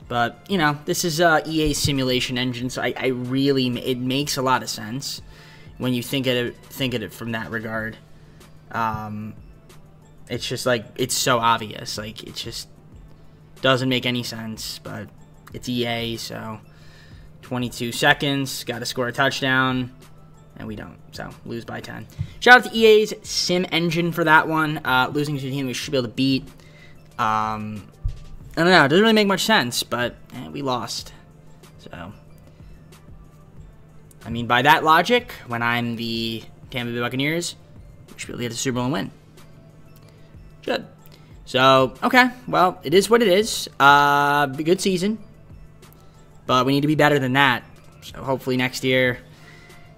But, you know, this is EA simulation engine, so it makes a lot of sense when you think of it from that regard. It's just like, it's so obvious. Like, it just doesn't make any sense, but it's EA, so 22 seconds, got to score a touchdown. And we don't, so lose by 10. Shout out to EA's sim engine for that one. Losing to a team we should be able to beat. I don't know, it doesn't really make much sense, but we lost. So, I mean, by that logic, when I'm the Tampa Bay Buccaneers, we should be able to get the Super Bowl and win. Should. So, okay, well, it is what it is. A good season, but we need to be better than that. So hopefully next year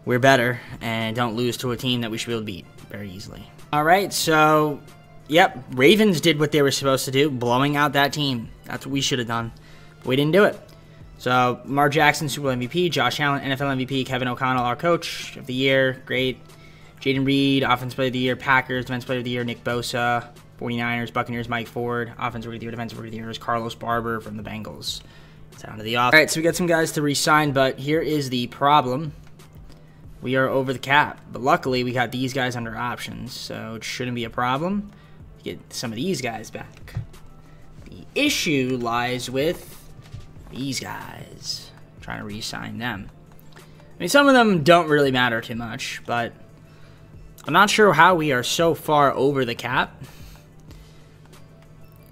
we're better and don't lose to a team that we should be able to beat very easily. All right, so, yep, Ravens did what they were supposed to do, blowing out that team. That's what we should have done. But we didn't do it. So, Lamar Jackson, Super Bowl MVP. Josh Allen, NFL MVP. Kevin O'Connell, our coach of the year. Great. Jaden Reed, Offensive Player of the Year. Packers, Defensive Player of the Year. Nick Bosa. 49ers, Buccaneers, Mike Ford. Offensive Player of the Year, Defensive Player of the Year is Carlos Barber from the Bengals. It's down to the off. All right, so we got some guys to re-sign, but here is the problem. We are over the cap, but luckily we got these guys under options, so it shouldn't be a problem to get some of these guys back. The issue lies with these guys, trying to re-sign them. I mean, some of them don't really matter too much, but I'm not sure how we are so far over the cap.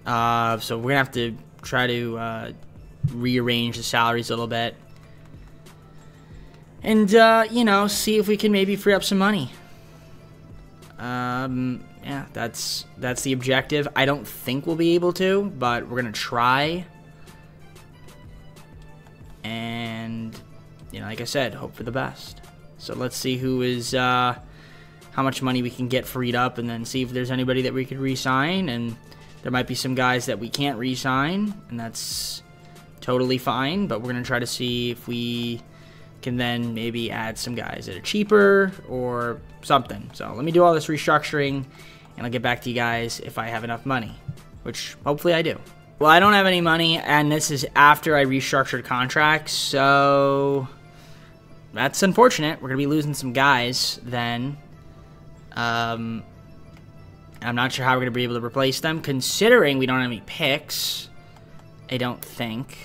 So we're going to have to try to rearrange the salaries a little bit. And, you know, see if we can maybe free up some money. Yeah, that's the objective. I don't think we'll be able to, but we're going to try. And, you know, like I said, hope for the best. So let's see who is, how much money we can get freed up, and then see if there's anybody that we could re-sign. And there might be some guys that we can't re-sign, and that's totally fine. But we're going to try to see if we can then maybe add some guys that are cheaper or something. So let me do all this restructuring, and I'll get back to you guys if I have enough money, which hopefully I do. Well, I don't have any money, and this is after I restructured contracts, so that's unfortunate. We're going to be losing some guys then. I'm not sure how we're going to be able to replace them, considering we don't have any picks. I don't think.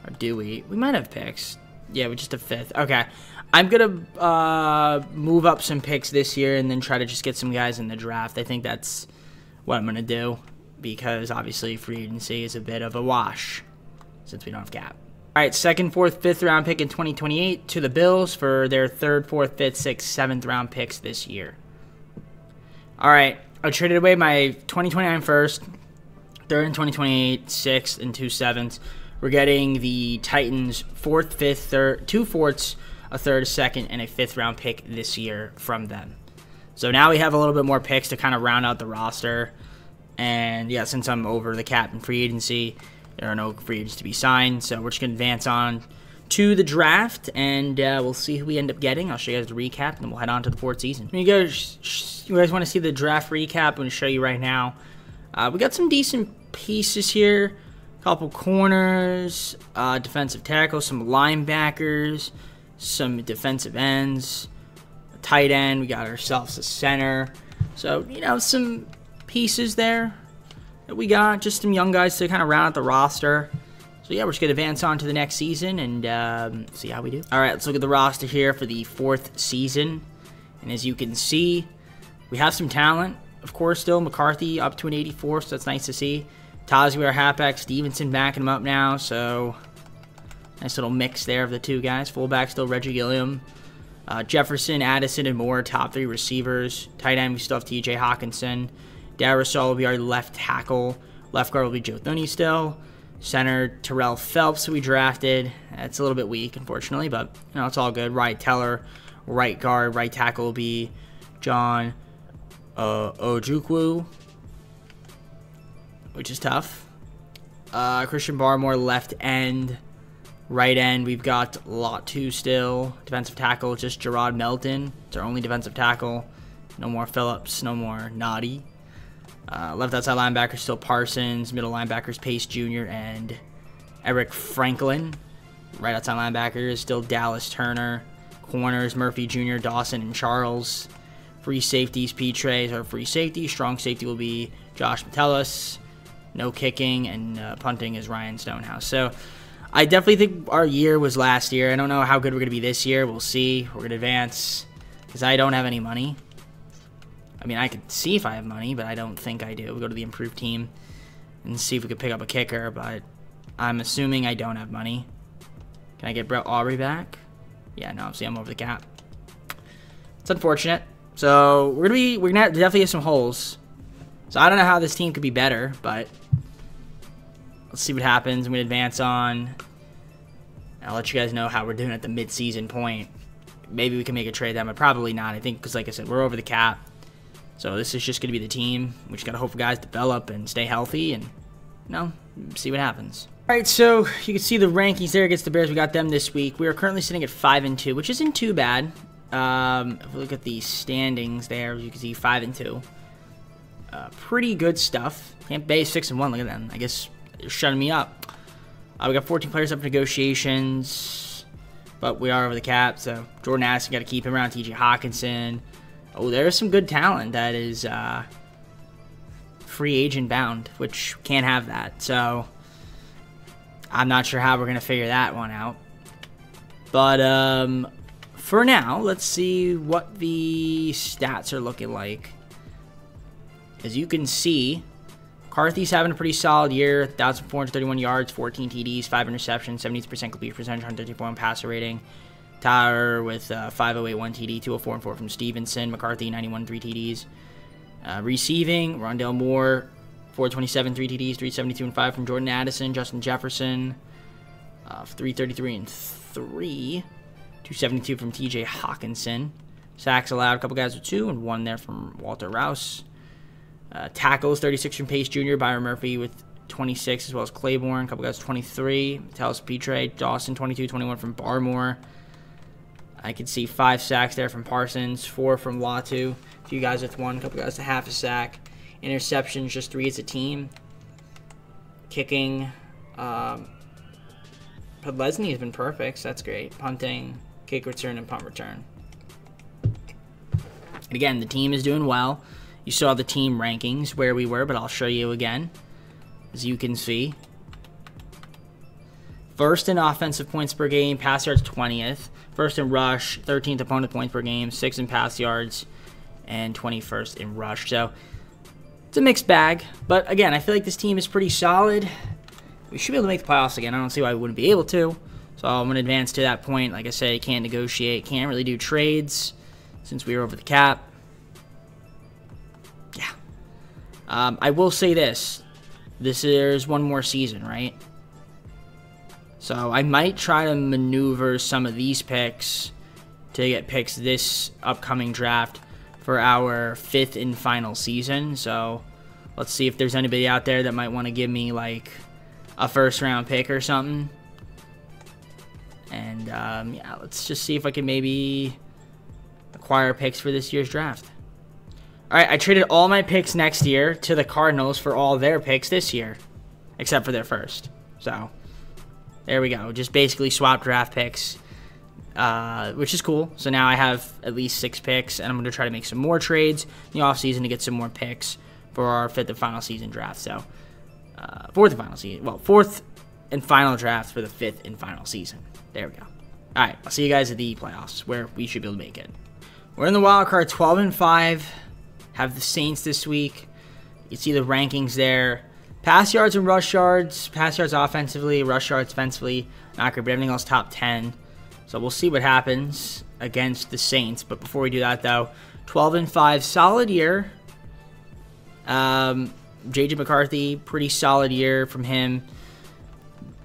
Or do we? We might have picks. Yeah, we just have 5th. Okay. I'm going to move up some picks this year and then try to just get some guys in the draft. I think that's what I'm going to do, because obviously free agency is a bit of a wash since we don't have cap. All right, 2nd, 4th, 5th round pick in 2028 to the Bills for their 3rd, 4th, 5th, 6th, 7th round picks this year. All right, I traded away my 2029 first, 3rd and 2028, 6th, and 2 7ths. We're getting the Titans 4th, 5th, 3rd, 2 4ths, a 3rd, 2nd, and a 5th round pick this year from them. So now we have a little bit more picks to kind of round out the roster. And yeah, since I'm over the cap in free agency, there are no free agents to be signed. So we're just going to advance on to the draft, and we'll see who we end up getting. I'll show you guys the recap, and then we'll head on to the 4th season. You guys want to see the draft recap? I'm going to show you right now. We got some decent pieces here. Couple corners, defensive tackles, some linebackers, some defensive ends, a tight end. We got ourselves a center. So, you know, some pieces there that we got. Just some young guys to kind of round out the roster. So, yeah, we're just going to advance on to the next season and see how we do. All right, let's look at the roster here for the 4th season. And as you can see, we have some talent. Of course, still McCarthy up to an 84, so that's nice to see. Tazwi, our halfback, Stevenson backing him up now, so nice little mix there of the two guys. Fullback still Reggie Gilliam. Jefferson, Addison, and Moore, top 3 receivers. Tight end, we still have TJ Hawkinson. Darrisaw will be our left tackle. Left guard will be Joe Thuney still. Center, Terrell Phelps, who we drafted. That's a little bit weak, unfortunately, but you know, it's all good. Right Teller, right guard, right tackle will be John Ojukwu, which is tough. Christian Barmore, left end. Right end, we've got Lot 2 still. Defensive tackle, just Gerard Melton. It's our only defensive tackle. No more Phillips, no more Noddy. Left outside linebacker, still Parsons. Middle linebackers, Pace Jr. and Eric Franklin. Right outside linebackers, still Dallas Turner. Corners, Murphy Jr., Dawson, and Charles. Free safeties, Petre, our free safety. Strong safety will be Josh Metellus. No kicking, and punting is Ryan Stonehouse. So I definitely think our year was last year. I don't know how good we're going to be this year. We'll see. We're going to advance because I don't have any money. I mean, I could see if I have money, but I don't think I do. We'll go to the improved team and see if we could pick up a kicker, but I'm assuming I don't have money. Can I get Brett Aubrey back? Yeah, no, see, I'm over the cap. It's unfortunate. So we're gonna definitely have some holes. So I don't know how this team could be better, but let's see what happens. I'm gonna advance on I'll let you guys know how we're doing at the mid-season point. Maybe we can make a trade then, but probably not. I think because, like I said, we're over the cap. So this is just going to be the team. We just got to hope guys develop and stay healthy and, see what happens. All right, so you can see the rankings there against the Bears. We got them this week. We are currently sitting at 5-2, which isn't too bad. If we look at the standings there, you can see 5-2. Pretty good stuff. Tampa Bay is 6-1. Look at them. I guess they're shutting me up. We got 14 players up for negotiations, but we are over the cap. So Jordan Addison, got to keep him around. T.J. Hawkinson. Oh, there's some good talent that is free agent bound, which can't have that. So I'm not sure how we're going to figure that one out. But for now, let's see what the stats are looking like. As you can see, McCarthy's having a pretty solid year. 1,431 yards, 14 TDs, 5 interceptions, 72% completion percentage, 134 passer rating. Tyler with 508, 1 TD, 204 and 4 from Stevenson. McCarthy, 91, 3 TDs. Receiving, Rondale Moore, 427, 3 TDs, 372 and 5 from Jordan Addison. Justin Jefferson, 333 and 3. 272 from T.J. Hawkinson. Sacks allowed, a couple guys with 2, and 1 there from Walter Rouse. Tackles, 36 from Pace Jr., Byron Murphy with 26, as well as Claiborne. A couple guys 23. Metellus Petre, Dawson, 22, 21 from Barmore. I could see 5 sacks there from Parsons, 4 from Latu. A few guys with 1, a couple guys with half a sack. Interceptions, just 3 as a team. Kicking, Podlesny has been perfect, so that's great. Punting, kick return, and punt return. And again, the team is doing well. You saw the team rankings where we were, but I'll show you again. As you can see, first in offensive points per game, pass yards 20th. First in rush, 13th opponent points per game, 6th in pass yards, and 21st in rush. So it's a mixed bag, but again, I feel like this team is pretty solid. We should be able to make the playoffs again. I don't see why we wouldn't be able to. So I'm going to advance to that point. Like I said, can't negotiate, can't really do trades since we were over the cap. Yeah. I will say this. There's one more season, right? So I might try to maneuver some of these picks to get picks this upcoming draft for our 5th and final season. So let's see if there's anybody out there that might want to give me like a first-round pick or something. And yeah, let's just see if I can maybe acquire picks for this year's draft. All right, I traded all my picks next year to the Cardinals for all their picks this year, except for their first. So there we go. Just basically swap draft picks, which is cool. So now I have at least 6 picks, and I'm going to try to make some more trades in the offseason to get some more picks for our 5th and final season draft. So 4th and final season. Well, 4th and final draft for the 5th and final season. There we go. All right, I'll see you guys at the playoffs where we should be able to make it. We're in the wild card, 12-5. Have the Saints this week. You see the rankings there. Pass yards and rush yards. Pass yards offensively, rush yards defensively. Not great, but everything else top 10. So we'll see what happens against the Saints. But before we do that, though, 12-5, solid year. J.J. McCarthy, pretty solid year from him.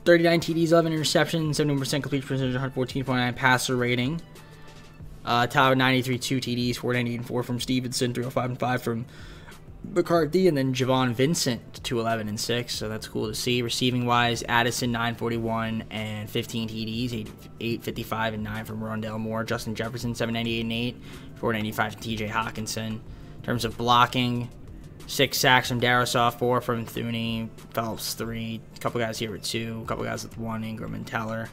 39 TDs, 11 interceptions, 71% completion percentage, 114.9 passer rating. Tyler, 93, 2 TDs, 490 and 4 from Stevenson, 305 and 5 from McCarthy, and then Javon Vincent, 211 and 6. So that's cool to see. Receiving wise, Addison, 941 and 15 TDs, 855 and 9 from Rondale Moore. Justin Jefferson, 798 and 8, 495 from T.J. Hawkinson. In terms of blocking, 6 sacks from Darisaw, 4 from Thuney, Phelps 3, a couple guys here with 2, a couple guys with 1, Ingram and Teller.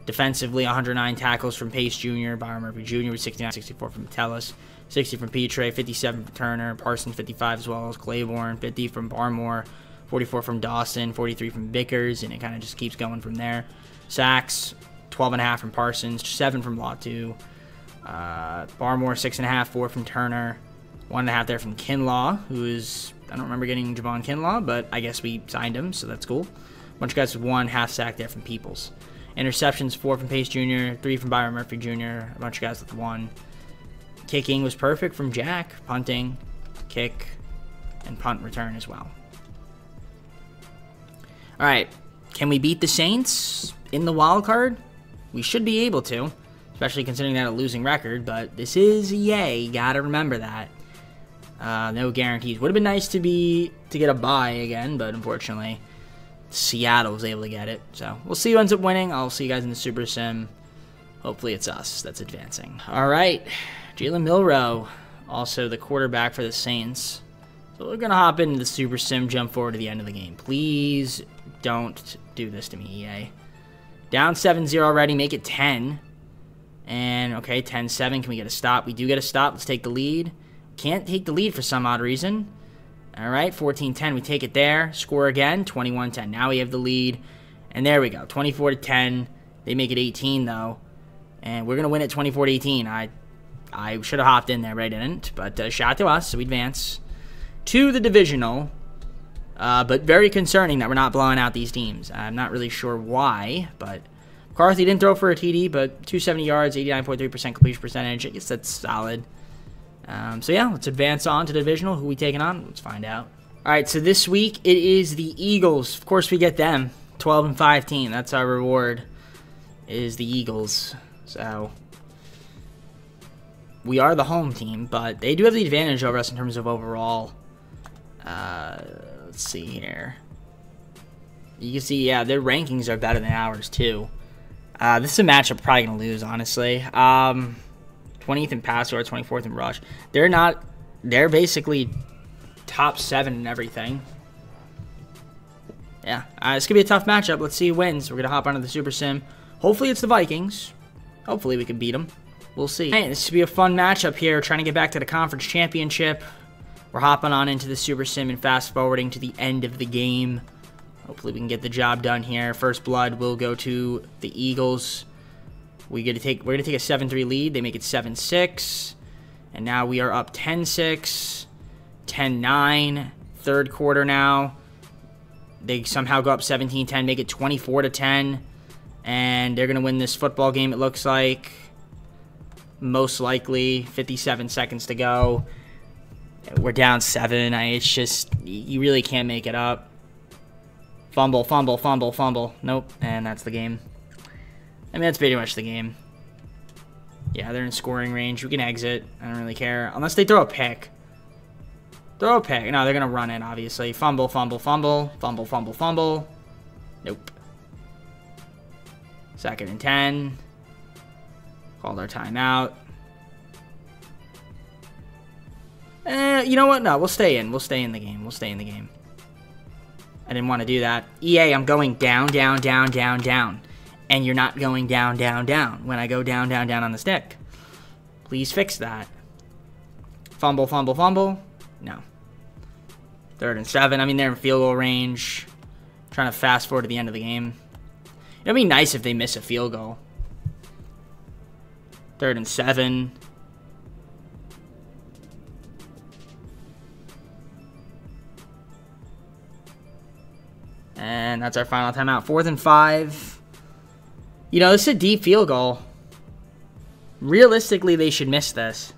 Defensively, 109 tackles from Pace Jr., Byron Murphy Jr. with 69, 64 from Metellus, 60 from Petre, 57 from Turner, Parsons 55 as well as Claiborne, 50 from Barmore, 44 from Dawson, 43 from Vickers, and it kind of just keeps going from there. Sacks, 12.5 from Parsons, 7 from Latu, Barmore 6.5, 4 from Turner, 1.5 there from Kinlaw, who is, I don't remember getting Javon Kinlaw, but I guess we signed him, so that's cool. A bunch of guys with 1 half sack there from Peoples. Interceptions, 4 from Pace Jr., 3 from Byron Murphy Jr., a bunch of guys with 1. Kicking was perfect from Jack. Punting, kick, and punt return as well. All right, can we beat the Saints in the wild card? We should be able to, especially considering that a losing record, but this is EA. Gotta remember that. No guarantees. Would have been nice to get a bye again, but unfortunately, Seattle was able to get it. So we'll see who ends up winning. I'll see you guys in the Super Sim. Hopefully it's us that's advancing. All right, Jalen Milroe, also the quarterback for the Saints. So we're gonna hop into the Super Sim, jump forward to the end of the game. Please don't do this to me, EA. Down 7-0 already, make it 10. And okay, 10-7. Can we get a stop? We do get a stop. Let's take the lead. Can't take the lead for some odd reason. All right, 14-10. We take it there. Score again, 21-10. Now we have the lead. And there we go, 24-10. They make it 18 though. And we're going to win it 24-18. I should have hopped in there, but I didn't. But shot to us, so we advance to the divisional. But very concerning that we're not blowing out these teams. I'm not really sure why, but McCarthy didn't throw for a TD, but 270 yards, 89.3% completion percentage. I guess that's solid. So yeah, let's advance on to the divisional. Who are we taking on? Let's find out. All right, so this week it is the Eagles. Of course, we get them. 12-5 team. That's our reward, is the Eagles. So we are the home team, but they do have the advantage over us in terms of overall. Let's see here. You can see, yeah, their rankings are better than ours too. This is a matchup we're probably going to lose, honestly. 20th in pass yards, 24th in rush. They're basically top 7 in everything. Yeah, it's going to be a tough matchup. Let's see who wins. We're going to hop onto the Super Sim. Hopefully it's the Vikings. Hopefully we can beat them. We'll see. Hey, this should be a fun matchup here, trying to get back to the conference championship. We're hopping on into the Super Sim and fast forwarding to the end of the game. Hopefully we can get the job done here. First blood will go to the Eagles. We're gonna take a 7-3 lead. They make it 7-6. And now we are up 10-6. 10-9. Third quarter now. They somehow go up 17-10, make it 24-10. And they're gonna win this football game, it looks like. Most likely. 57 seconds to go. We're down 7. It's just, you really can't make it up. Fumble, fumble, fumble, fumble. Nope, and that's the game. I mean, that's pretty much the game. Yeah, they're in scoring range. We can exit. I don't really care. Unless they throw a pick. Throw a pick. No, they're going to run it, obviously. Fumble, fumble, fumble. Fumble, fumble, fumble. Nope. 2nd and 10. Called our timeout. You know what? No, we'll stay in. We'll stay in the game. We'll stay in the game. I didn't want to do that. EA, I'm going down, down, down, down, down. And you're not going down, down, down when I go down, down, down on the stick. Please fix that. Fumble, fumble, fumble. No. 3rd and 7. I mean, they're in field goal range. Trying to fast forward to the end of the game. It'd be nice if they miss a field goal. 3rd and 7. And that's our final timeout. 4th and 5. You know, this is a deep field goal. Realistically, they should miss this.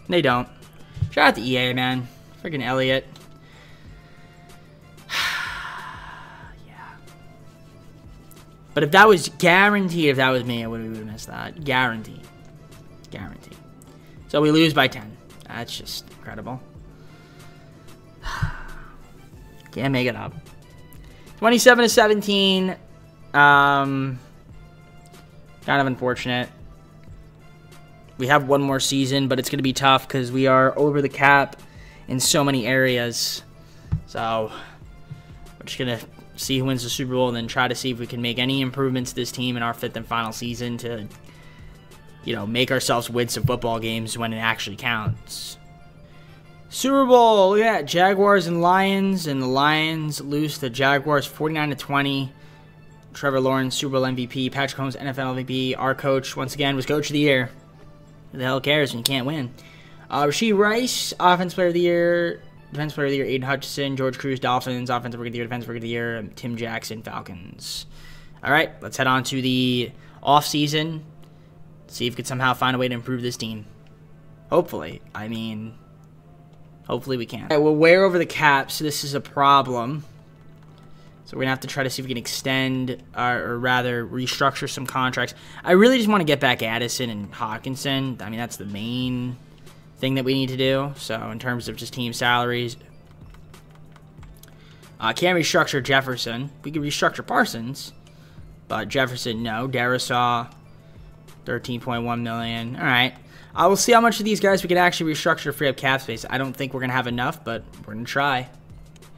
They don't. Shout out to EA, man. Freaking Elliott. Yeah. But if that was guaranteed, if that was me, I would have missed that. Guaranteed. Guaranteed. So we lose by 10. That's just incredible. Can't make it up. 27-17. Kind of unfortunate. We have one more season, but it's going to be tough because we are over the cap in so many areas. So we're just going to see who wins the Super Bowl and then try to see if we can make any improvements to this team in our 5th and final season to, you know, make ourselves win some football games when it actually counts. Super Bowl, look at that. Jaguars and the Lions lose to the Jaguars 49-20. Trevor Lawrence, Super Bowl MVP. Patrick Mahomes, NFL MVP. Our coach, once again, was Coach of the Year. Who the hell cares when you can't win? Rashee Rice, Offensive Player of the Year. Defensive Player of the Year, Aiden Hutchinson. George Cruz, Dolphins. Offensive Rookie of the Year, Defensive Rookie of the Year. Tim Jackson, Falcons. All right, let's head on to the offseason. See if we can somehow find a way to improve this team. Hopefully. I mean, Hopefully we can. All right, we're way over the cap, so this is a problem. So we're going to have to try to see if we can extend, or rather restructure some contracts. I really just want to get back Addison and Hawkinson. I mean, that's the main thing that we need to do. So in terms of just team salaries. Can't restructure Jefferson. We can restructure Parsons. But Jefferson, no. Darisaw, $13.1 million. All right. We'll see how much of these guys we can actually restructure to free up cap space. I don't think we're going to have enough, but we're going to try.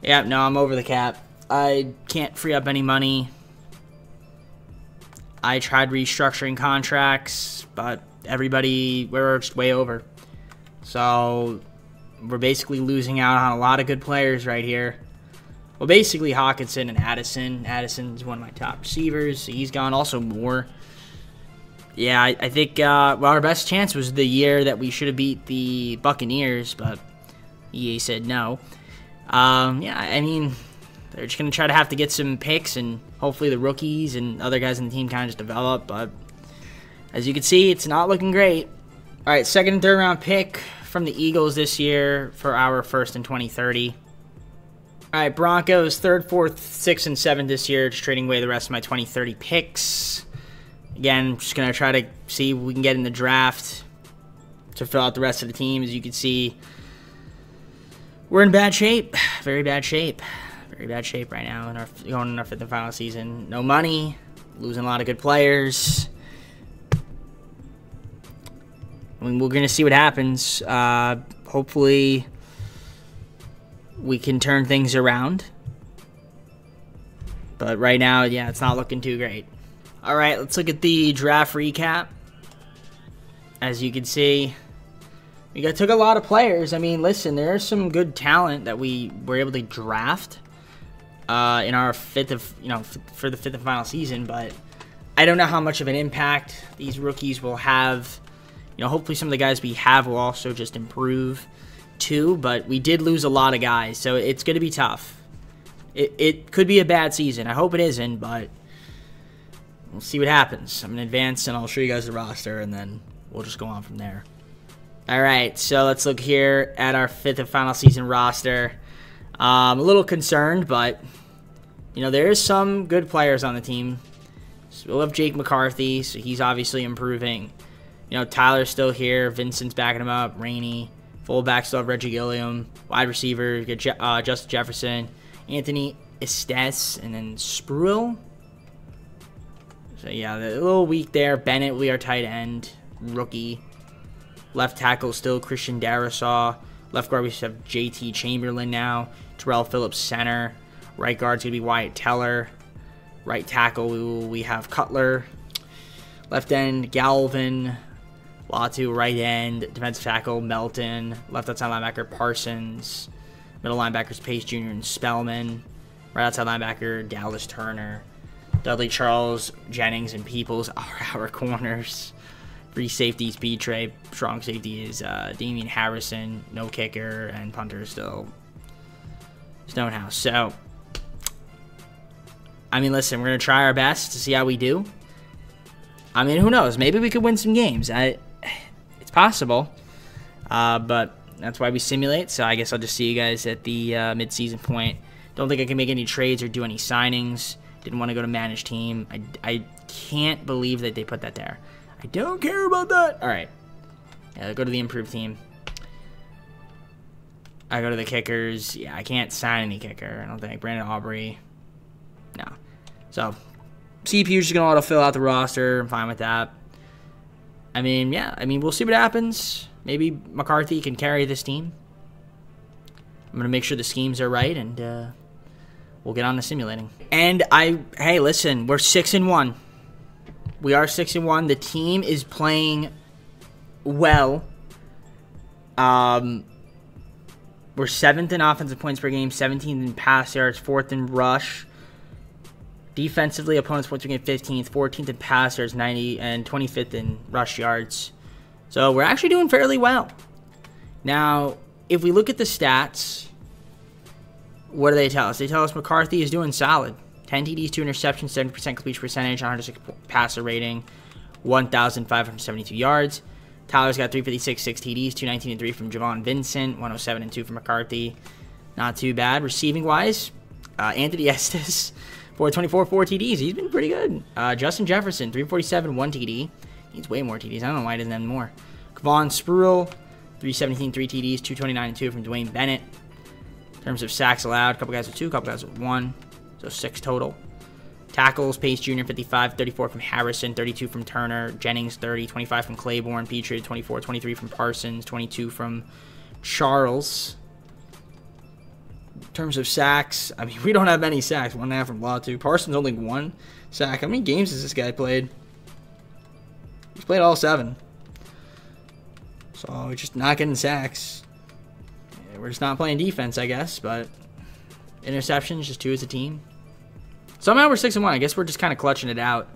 Yeah, no, I'm over the cap. I can't free up any money. I tried restructuring contracts, but we're just way over. So we're basically losing out on a lot of good players right here. Well, basically Hawkinson and Addison. Addison's one of my top receivers. So he's gone. Also Moore. Yeah, I think well, our best chance was the year that we should have beat the Buccaneers, but EA said no. Yeah, I mean, they're just going to try to have to get some picks, and hopefully the rookies and other guys in the team kind of just develop. But as you can see, it's not looking great. All right, second and third round pick from the Eagles this year for our first in 2030. All right, Broncos, third, fourth, sixth, and seventh this year. Just trading away the rest of my 2030 picks. Again, just going to try to see if we can get in the draft to fill out the rest of the team. As you can see, we're in bad shape. Very bad shape. Very bad shape right now. Going in our fifth and final season. No money. Losing a lot of good players. I mean, we're going to see what happens. Hopefully, we can turn things around. But right now, yeah, it's not looking too great. All right, let's look at the draft recap. As you can see, we took a lot of players. I mean, listen, there's some good talent that we were able to draft in our for the fifth and final season. But I don't know how much of an impact these rookies will have. Hopefully some of the guys we have will also just improve too. But we did lose a lot of guys, so it's going to be tough. It could be a bad season. I hope it isn't, but we'll see what happens. I'm going to advance, and I'll show you guys the roster, and then we'll just go on from there. All right, so let's look here at our fifth and final season roster. I'm a little concerned, but, there is some good players on the team. So we'll have Jake McCarthy, so he's obviously improving. Tyler's still here. Vincent's backing him up. Rainey. Fullback still have Reggie Gilliam. Wide receiver, you get Justin Jefferson. Anthony Estes, and then Spruill. So, yeah, a little weak there. Bennett will be our tight end. Rookie. Left tackle still Christian Darisaw. Left guard we have JT Chamberlain now. Terrell Phillips center. Right guard's going to be Wyatt Teller. Right tackle we have Cutler. Left end Galvin. Latu right end. Defensive tackle Melton. Left outside linebacker Parsons. Middle linebackers Pace Jr. and Spellman. Right outside linebacker Dallas Turner. Dudley Charles, Jennings, and Peoples are our corners. Free safeties, Petre. Strong safety is Damian Harrison. No kicker, and punter is still Stonehouse. So, I mean, listen, we're going to try our best to see how we do. I mean, who knows? Maybe we could win some games. It's possible. But that's why we simulate. So I guess I'll just see you guys at the mid-season point. Don't think I can make any trades or do any signings. Didn't want to go to managed team. I can't believe that they put that there. I don't care about that. All right. Yeah, go to the improved team. I go to the kickers. Yeah, I can't sign any kicker. I don't think. Brandon Aubrey. No. So, CPU's just going to auto-fill out the roster. I'm fine with that. I mean, yeah. I mean, we'll see what happens. Maybe McCarthy can carry this team. I'm going to make sure the schemes are right, and we'll get on to simulating. And hey, listen, we're 6-1. We are 6-1. The team is playing well. We're 7th in offensive points per game, 17th in pass yards, 4th in rush. Defensively, opponents' points per game, 15th, 14th in pass yards, 90, and 25th in rush yards. So we're actually doing fairly well. Now, if we look at the stats, what do they tell us? They tell us McCarthy is doing solid. 10 TDs, 2 interceptions, 70% completion percentage, 106 passer rating, 1,572 yards. Tyler's got 356, 6 TDs, 219 and 3 from Javon Vincent, 107 and 2 from McCarthy. Not too bad. Receiving wise, Anthony Estes, 424, 4 TDs. He's been pretty good. Justin Jefferson, 347, 1 TD. Needs way more TDs. I don't know why he doesn't have more. Kevon Spruill, 317, 3 TDs, 229 and 2 from Dwayne Bennett. In terms of sacks allowed, a couple guys with 2, a couple guys with 1. So 6 total. Tackles, Pace Jr., 55, 34 from Harrison, 32 from Turner, Jennings, 30, 25 from Claiborne, Petrie, 24, 23 from Parsons, 22 from Charles. In terms of sacks, I mean, we don't have many sacks. 1.5 from Latu. Parsons only 1 sack. How many games has this guy played? He's played all 7. So, we're just not getting sacks. We're just not playing defense, I guess, but interceptions, just 2 as a team. Somehow we're 6-1. I guess we're just kind of clutching it out.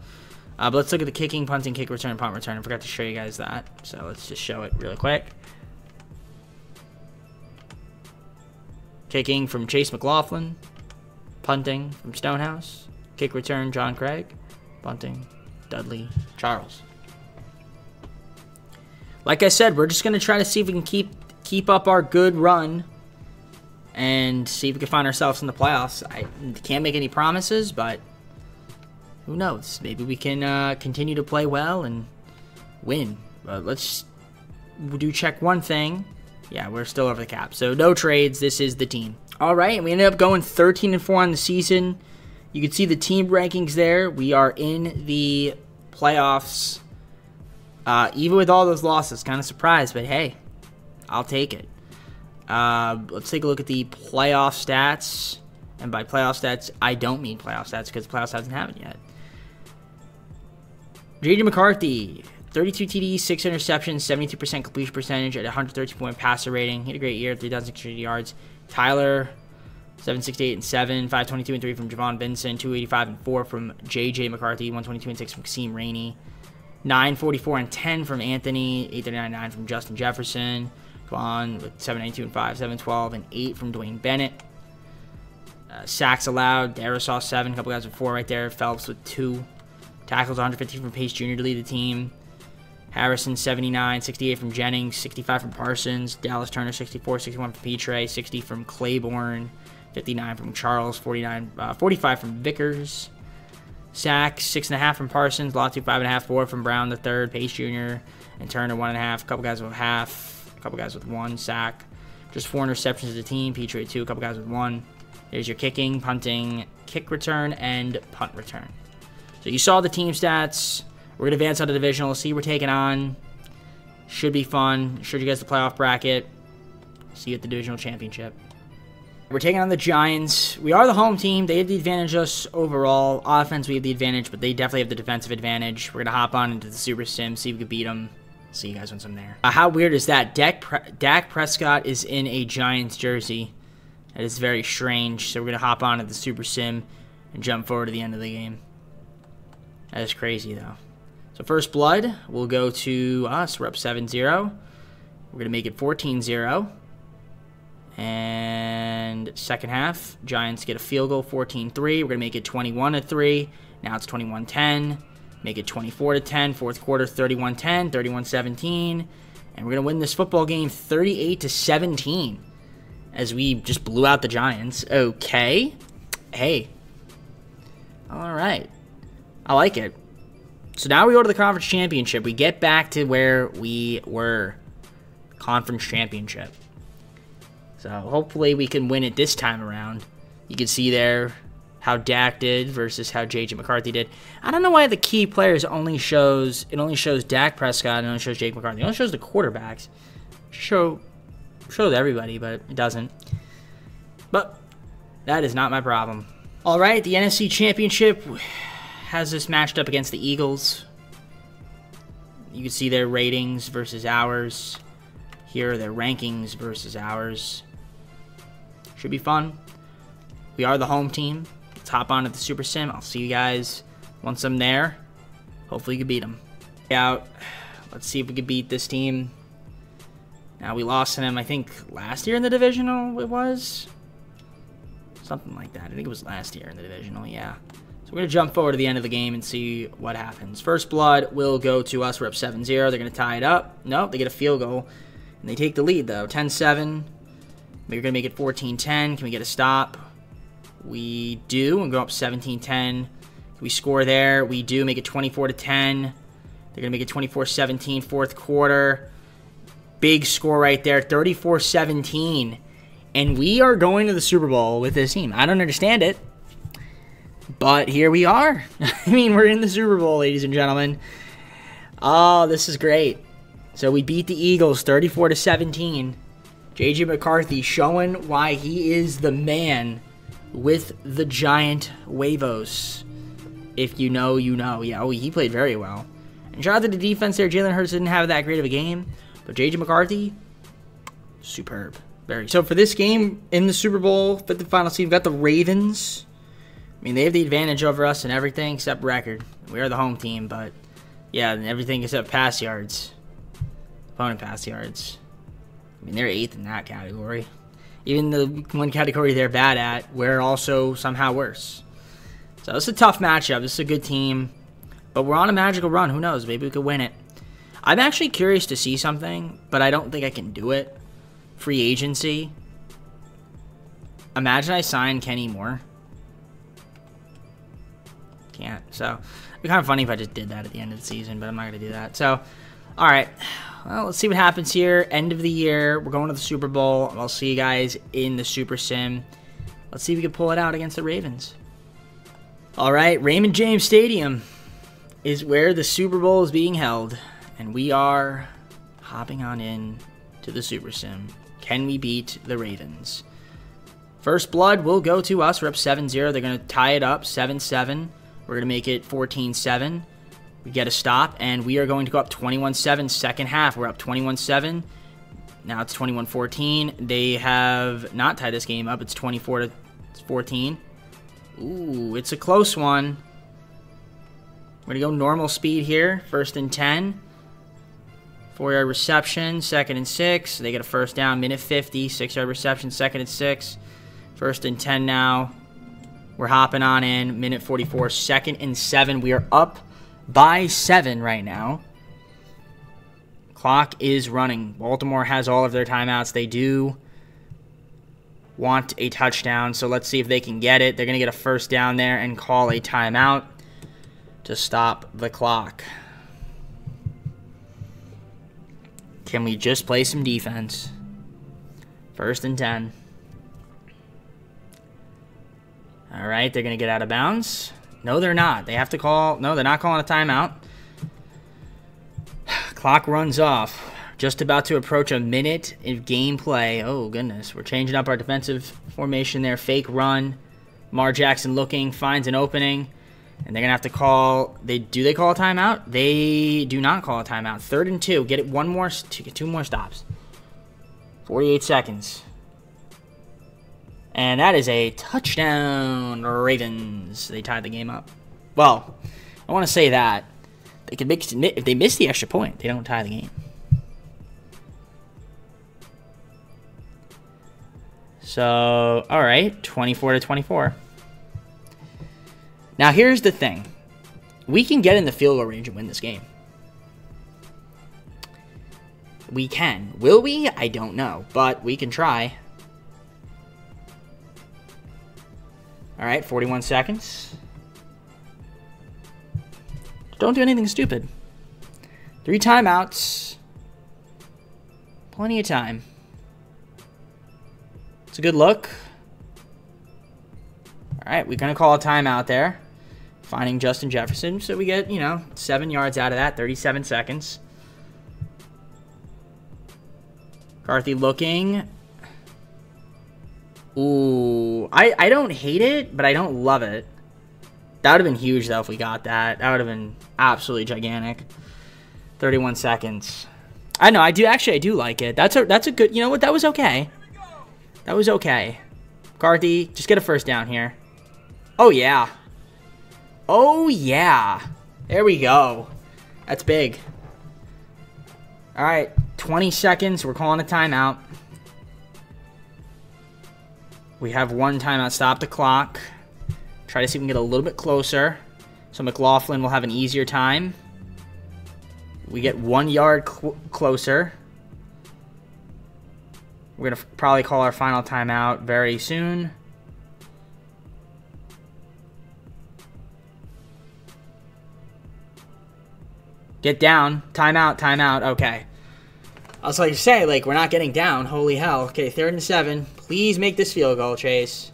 But let's look at the kicking, punting, kick return, punt return. I forgot to show you guys that. So let's just show it really quick. Kicking from Chase McLaughlin. Punting from Stonehouse. Kick return, John Craig. Punting, Dudley Charles. Like I said, we're just going to try to see if we can keep up our good run and see if we can find ourselves in the playoffs. I can't make any promises, but who knows? Maybe we can continue to play well and win. But let's check one thing. Yeah, we're still over the cap. So no trades. This is the team. All right, and we ended up going 13-4 on the season. You can see the team rankings there. We are in the playoffs. Even with all those losses, kind of surprised, but hey, I'll take it. Let's take a look at the playoff stats. And by playoff stats, I don't mean playoff stats because playoffs hasn't happened yet. J.J. McCarthy, 32 TDs, 6 interceptions, 72% completion percentage at 113-point passer rating. He had a great year, 3,600 yards. Tyler, 768 and 7, 522 and 3 from Javon Vincent, 285 and 4 from J.J. McCarthy, 122 and 6 from Kasim Rainey, 944 and 10 from Anthony, 839 and 9 from Justin Jefferson. Vaughn with 792 and 5, 712 and 8 from Dwayne Bennett. Sacks allowed, Darisaw 7, a couple guys with 4 right there. Phelps with 2. Tackles 150 from Pace Jr. to lead the team. Harrison 79, 68 from Jennings, 65 from Parsons. Dallas Turner 64, 61 from Petrie, 60 from Claiborne, 59 from Charles, 45 from Vickers. Sacks 6.5 from Parsons, Latu 5.5, 4 from Brown the third, Pace Jr. and Turner 1.5. A couple guys with half. A couple guys with 1 sack. Just 4 interceptions as a team. Petrie 2. A couple guys with 1. There's your kicking, punting, kick return, and punt return. So you saw the team stats. We're going to advance on the divisional. See who we're taking on. Should be fun. Showed you guys the playoff bracket. See you at the divisional championship. We're taking on the Giants. We are the home team. They have the advantage of us overall. Offense, we have the advantage, but they definitely have the defensive advantage. We're going to hop on into the Super Sim, see if we can beat them. See you guys when I'm there. How weird is that? Dak Prescott is in a Giants jersey. That is very strange. So we're going to hop on at the Super Sim and jump forward to the end of the game. That is crazy, though. So first blood will go to us. We're up 7-0. We're going to make it 14-0. And second half, Giants get a field goal, 14-3. We're going to make it 21-3. Now it's 21-10. Make it 24-10. Fourth quarter, 31-10, 31-17. And we're going to win this football game 38-17 as we just blew out the Giants. Okay. Hey. All right. I like it. So now we go to the conference championship. We get back to where we were. Conference championship. So hopefully we can win it this time around. You can see there how Dak did versus how J.J. McCarthy did. I don't know why the key players only shows Dak Prescott and only shows Jake McCarthy. It only shows the quarterbacks. Shows everybody, but it doesn't. But that is not my problem. All right, the NFC Championship has this matched up against the Eagles. You can see their ratings versus ours. Here are their rankings versus ours. Should be fun. We are the home team. Let's hop on to the Super Sim. I'll see you guys once I'm there. Hopefully you can beat them. Out. Let's see if we can beat this team. Now we lost to them, I think, last year in the divisional it was. Something like that. I think it was last year in the divisional, yeah. So we're going to jump forward to the end of the game and see what happens. First blood will go to us. We're up 7-0. They're going to tie it up. Nope, they get a field goal. And they take the lead, though. 10-7. We're going to make it 14-10. Can we get a stop? We do. And go up 17-10. Can we score there? We do. Make it 24-10. They're going to make it 24-17. Fourth quarter. Big score right there. 34-17. And we are going to the Super Bowl with this team. I don't understand it. But here we are. I mean, we're in the Super Bowl, ladies and gentlemen. Oh, this is great. So we beat the Eagles 34-17. J.J. McCarthy showing why he is the man with the giant huevos. If you know, you know. Yeah, oh, he played very well. And shout out to the defense there. Jalen Hurts didn't have that great of a game. But J.J. McCarthy, superb. So for this game in the Super Bowl, fifth and final seed, we've got the Ravens. I mean, they have the advantage over us and everything except record. We are the home team, but yeah, everything except pass yards. Opponent pass yards. I mean, they're 8th in that category. Even the one category they're bad at, we're also somehow worse. So this is a tough matchup. This is a good team. But we're on a magical run. Who knows? Maybe we could win it. I'm actually curious to see something, but I don't think I can do it. Free agency. Imagine I sign Kenny Moore. Can't. So it'd be kind of funny if I just did that at the end of the season, but I'm not going to do that. So, all right. Well, let's see what happens here. End of the year. We're going to the Super Bowl. I'll see you guys in the Super Sim. Let's see if we can pull it out against the Ravens. All right. Raymond James Stadium is where the Super Bowl is being held. And we are hopping on in to the Super Sim. Can we beat the Ravens? First blood will go to us. We're up 7-0. They're going to tie it up 7-7. We're going to make it 14-7. We get a stop, and we are going to go up 21-7 second half. We're up 21-7. Now it's 21-14. They have not tied this game up. It's 24-14. Ooh, it's a close one. We're going to go normal speed here. First and 10. 4-yard reception. Second and 6. They get a first down. Minute 50. 6-yard reception. Second and 6. First and 10 now. We're hopping on in. Minute 44. Second and 7. We are up by 7 right now. Clock is running. Baltimore has all of their timeouts. They do want a touchdown, so let's see if they can get it. They're going to get a first down there and call a timeout to stop the clock. Can we just play some defense? First and 10. All right, they're going to get out of bounds. No, they're not. They have to call. No, they're not calling a timeout. Clock runs off. Just about to approach a minute of gameplay. Oh, goodness. We're changing up our defensive formation there. Fake run. Mar Jackson looking. Finds an opening. And they're going to have to call. Do they call a timeout? They do not call a timeout. 3rd and 2. Get it one more. Get 2 more stops. 48 seconds. And that is a touchdown, Ravens. They tied the game up. Well, I want to say that. They could make, if they miss the extra point, they don't tie the game. So, all right, 24-24. Now, here's the thing. We can get in the field goal range and win this game. We can. Will we? I don't know, but we can try. All right, 41 seconds. Don't do anything stupid. 3 timeouts. Plenty of time. It's a good look. All right, we're going to call a timeout there. Finding Justin Jefferson. So we get, 7 yards out of that. 37 seconds. McCarthy looking. Ooh, I don't hate it, but I don't love it. That would have been huge, though, if we got that. That would have been absolutely gigantic. 31 seconds. I know, I do like it. That's a good, you know what, that was okay. That was okay. McCarthy, just get a first down here. Oh, yeah. Oh, yeah. There we go. That's big. All right, 20 seconds. We're calling a timeout. We have 1 timeout. Stop the clock. Try to see if we can get a little bit closer. So McLaughlin will have an easier time. We get 1 yard closer. We're going to probably call our final timeout very soon. Get down. Timeout, timeout. Okay. I was like to say, like, we're not getting down. Holy hell. Okay, 3rd and 7. Please make this field goal, Chase,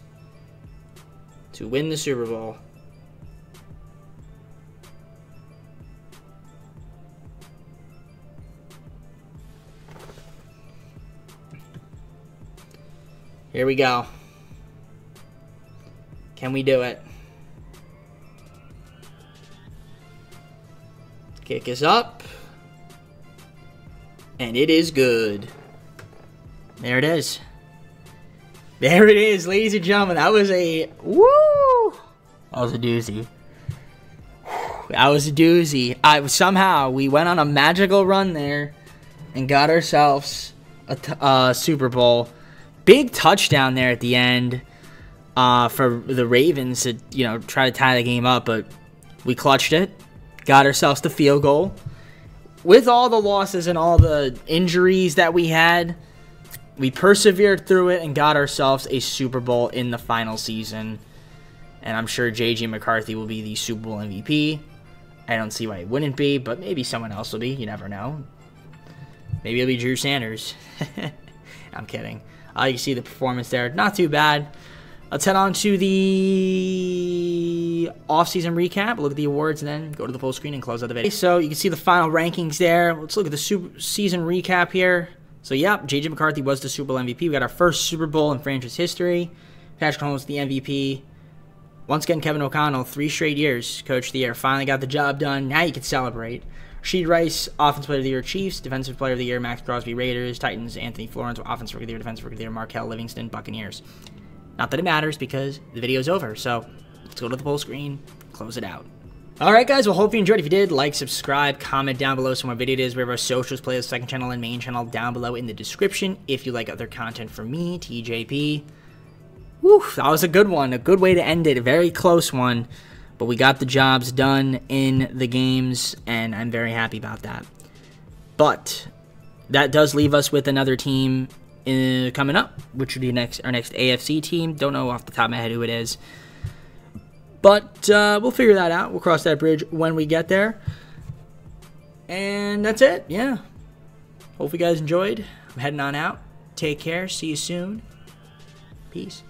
to win the Super Bowl. Here we go. Can we do it? Kick is up. And it is good. There it is. There it is, ladies and gentlemen. That was a... Woo! That was a doozy. That was a doozy. Somehow, we went on a magical run there and got ourselves a Super Bowl. Big touchdown there at the end for the Ravens to, try to tie the game up, but we clutched it. Got ourselves the field goal. With all the losses and all the injuries that we had, we persevered through it and got ourselves a Super Bowl in the final season. And I'm sure J.J. McCarthy will be the Super Bowl MVP. I don't see why he wouldn't be, but maybe someone else will be. You never know. Maybe it'll be Drew Sanders. I'm kidding. You can see the performance there. Not too bad. Let's head on to the off-season recap. Look at the awards and then go to the full screen and close out the video. So you can see the final rankings there. Let's look at the season recap here. So, yep, J.J. McCarthy was the Super Bowl MVP. We got our first Super Bowl in franchise history. Patrick Mahomes, the MVP. Once again, Kevin O'Connell, 3 straight years, Coach of the Year. Finally got the job done. Now you can celebrate. Rasheed Rice, Offensive Player of the Year, Chiefs. Defensive Player of the Year, Max Crosby, Raiders. Titans, Anthony Florence, Offensive Rookie of the Year, Defensive Rookie of the Year, Markel Livingston, Buccaneers. Not that it matters because the video's over. So let's go to the full screen, close it out. Alright guys, well hope you enjoyed. If you did, like, subscribe, comment down below some more video ideas. We have our socials, playlist, second channel, and main channel down below in the description. If you like other content from me, TJP. Woo, that was a good one. A good way to end it. A very close one. But we got the jobs done in the games, and I'm very happy about that. But that does leave us with another team coming up, which would be our next AFC team. Don't know off the top of my head who it is. But we'll figure that out. We'll cross that bridge when we get there. And that's it. Yeah. Hope you guys enjoyed. I'm heading on out. Take care. See you soon. Peace.